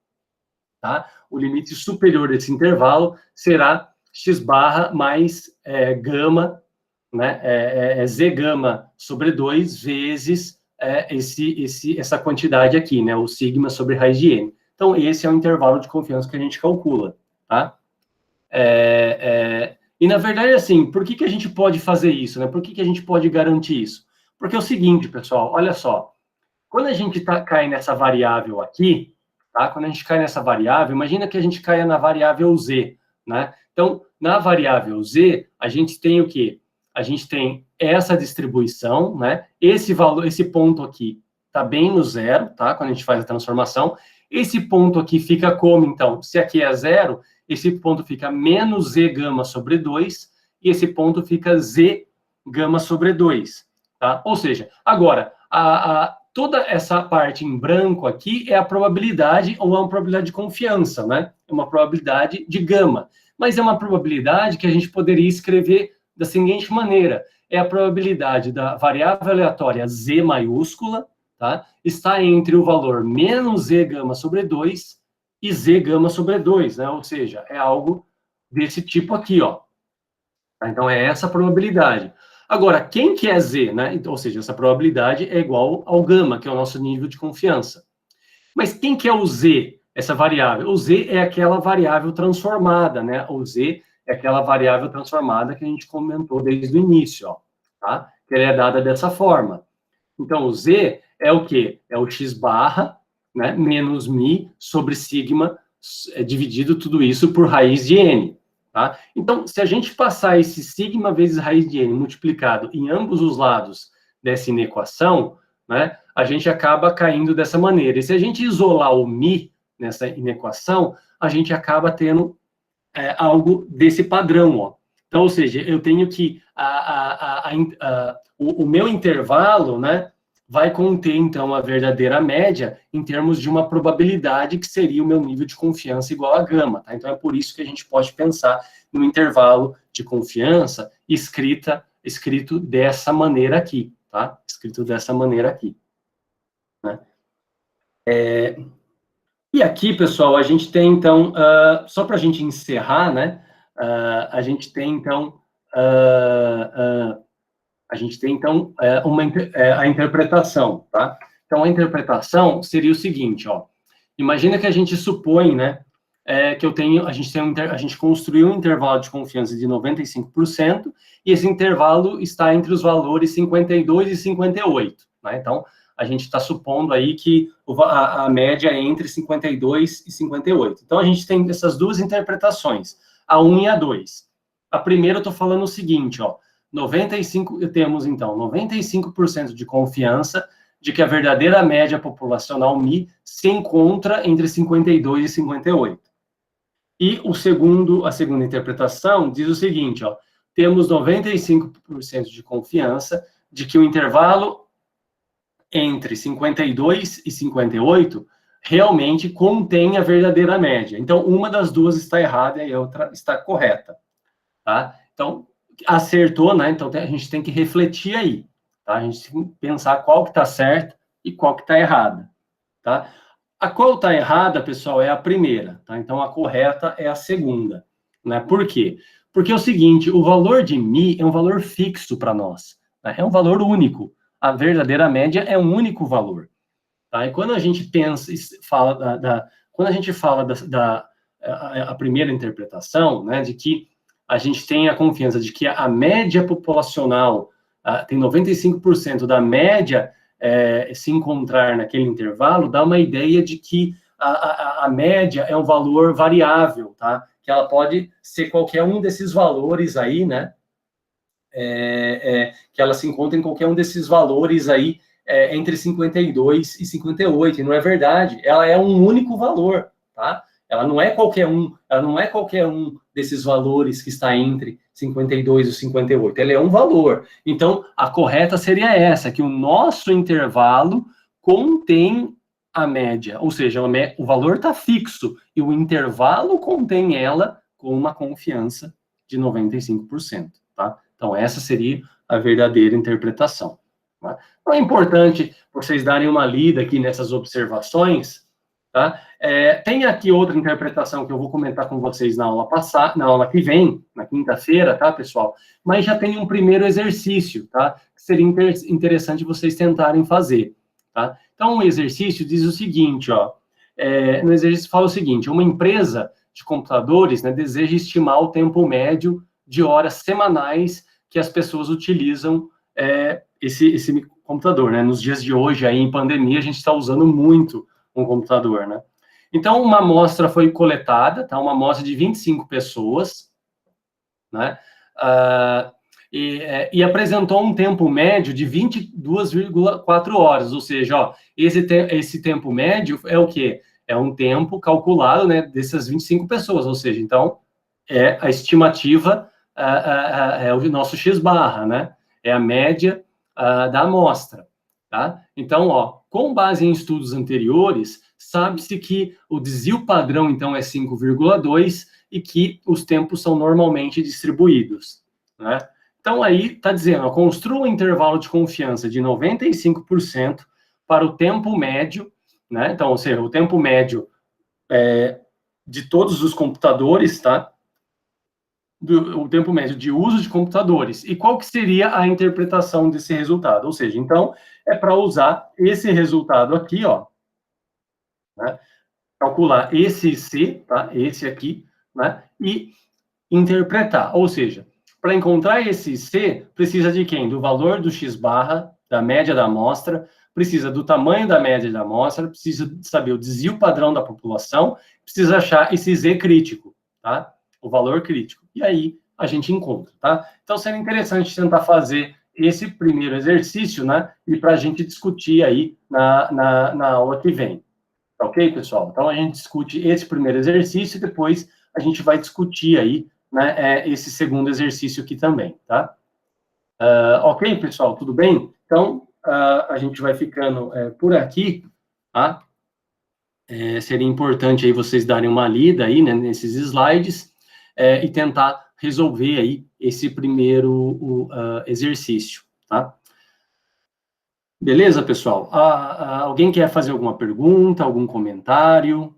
tá? O limite superior desse intervalo será x barra mais gama, né? Z gama sobre 2 vezes essa quantidade aqui, né? O sigma sobre raiz de n. Então, esse é o intervalo de confiança que a gente calcula, tá? E, na verdade, assim, por que a gente pode fazer isso, né? Por que a gente pode garantir isso? Porque é o seguinte, pessoal, olha só. Quando a gente cai nessa variável aqui, tá? Quando a gente cai nessa variável, imagina que a gente caia na variável z, né? Então, na variável z, a gente tem o quê? A gente tem essa distribuição, né? Esse valor, esse ponto aqui está bem no zero, tá? Quando a gente faz a transformação. Esse ponto aqui fica como, então? Se aqui é zero, esse ponto fica menos z gama sobre 2, e esse ponto fica z gama sobre 2, tá? Ou seja, agora, toda essa parte em branco aqui é a probabilidade, ou é uma probabilidade de confiança, né? É uma probabilidade de gama. Mas é uma probabilidade que a gente poderia escrever da seguinte maneira. É a probabilidade da variável aleatória z maiúscula, tá? Está entre o valor menos z gama sobre 2 e z gama sobre 2, né? Ou seja, é algo desse tipo aqui, ó. Então, é essa a probabilidade. Agora, quem que é Z, né? Ou seja, essa probabilidade é igual ao gama, que é o nosso nível de confiança. Mas quem que é o Z, essa variável? O Z é aquela variável transformada, né? O Z é aquela variável transformada que a gente comentou desde o início, ó, tá? Que ela é dada dessa forma. Então, o Z é o quê? É o x barra, né? Menos mi sobre sigma, dividido tudo isso por raiz de n. Tá? Então, se a gente passar esse sigma vezes raiz de n multiplicado em ambos os lados dessa inequação, né, a gente acaba caindo dessa maneira. E se a gente isolar o mi nessa inequação, a gente acaba tendo algo desse padrão. Ó. Então, ou seja, eu tenho que o meu intervalo, né, vai conter, então, a verdadeira média em termos de uma probabilidade que seria o meu nível de confiança igual a gama. Tá? Então, é por isso que a gente pode pensar no intervalo de confiança escrito dessa maneira aqui. Tá? Escrito dessa maneira aqui. Né? E aqui, pessoal, a gente tem, então, só para a gente encerrar, né, a gente tem, então, a interpretação, tá? Então, a interpretação seria o seguinte, ó. Imagina que a gente supõe, né, que a gente construiu um intervalo de confiança de 95%, e esse intervalo está entre os valores 52 e 58, né? Então, a gente está supondo aí que a média é entre 52 e 58. Então, a gente tem essas duas interpretações, a 1 e a 2. A primeira, eu estou falando o seguinte, ó, temos, então, 95% de confiança de que a verdadeira média populacional Mi se encontra entre 52 e 58. E a segunda interpretação diz o seguinte, ó, temos 95% de confiança de que o intervalo entre 52 e 58 realmente contém a verdadeira média. Então, uma das duas está errada e a outra está correta. Tá? Então, acertou, né? Então, a gente tem que refletir aí. Tá? A gente tem que pensar qual que está certo e qual que está errada. Tá? A qual está errada, pessoal, é a primeira. Tá? Então, a correta é a segunda. Né? Por quê? Porque é o seguinte, o valor de Mi é um valor fixo para nós. Né? É um valor único. A verdadeira média é um único valor. Tá? E quando a gente quando a gente fala a primeira interpretação, né, de que a gente tem a confiança de que a média populacional tem 95% da média se encontrar naquele intervalo, dá uma ideia de que a média é um valor variável, tá? Que ela pode ser qualquer um desses valores aí, né? Que ela se encontra em qualquer um desses valores aí entre 52 e 58, e não é verdade. Ela é um único valor, tá? Ela não é qualquer um desses valores que está entre 52 e 58. Ela é um valor. Então, a correta seria essa, que o nosso intervalo contém a média, ou seja, o valor está fixo e o intervalo contém ela com uma confiança de 95%, tá? Então, essa seria a verdadeira interpretação. Tá? Então, é importante vocês darem uma lida aqui nessas observações, tá? Tem aqui outra interpretação que eu vou comentar com vocês na aula passada, na aula que vem, na quinta-feira, tá, pessoal? Mas já tem um primeiro exercício, tá? Que seria interessante vocês tentarem fazer, tá? Então, o exercício diz o seguinte, ó. No exercício fala o seguinte: uma empresa de computadores, né, deseja estimar o tempo médio de horas semanais que as pessoas utilizam esse computador, né? Nos dias de hoje, aí, em pandemia, a gente está usando muito um computador, né? Então, uma amostra foi coletada, tá? Uma amostra de 25 pessoas, né? E apresentou um tempo médio de 22,4 horas, ou seja, ó, esse tempo médio é o quê? É um tempo calculado, né, dessas 25 pessoas, ou seja, então, a estimativa é o nosso x-barra, né? É a média da amostra, tá? Então, ó, com base em estudos anteriores, sabe-se que o desvio padrão, então, é 5,2 e que os tempos são normalmente distribuídos, né? Então, aí está dizendo, ó, construa um intervalo de confiança de 95% para o tempo médio, né? Então, ou seja, o tempo médio de todos os computadores, tá? O tempo médio de uso de computadores. E qual que seria a interpretação desse resultado? Ou seja, então, é para usar esse resultado aqui, ó, né? Calcular esse C, tá? Esse aqui, né? E interpretar. Ou seja, para encontrar esse C, precisa de quem? Do valor do x-barra, da média da amostra, precisa do tamanho da média da amostra, precisa saber o desvio padrão da população, precisa achar esse Z crítico, tá? O valor crítico. E aí a gente encontra, tá? Então seria interessante tentar fazer esse primeiro exercício, né? E para a gente discutir aí na aula que vem. Tá ok, pessoal? Então a gente discute esse primeiro exercício e depois a gente vai discutir aí, né, esse segundo exercício aqui também, tá? Ok, pessoal, tudo bem? Então, a gente vai ficando por aqui, tá? Seria importante aí vocês darem uma lida aí, né, nesses slides e tentar resolver aí esse primeiro exercício, tá? Beleza, pessoal? Alguém quer fazer alguma pergunta, algum comentário?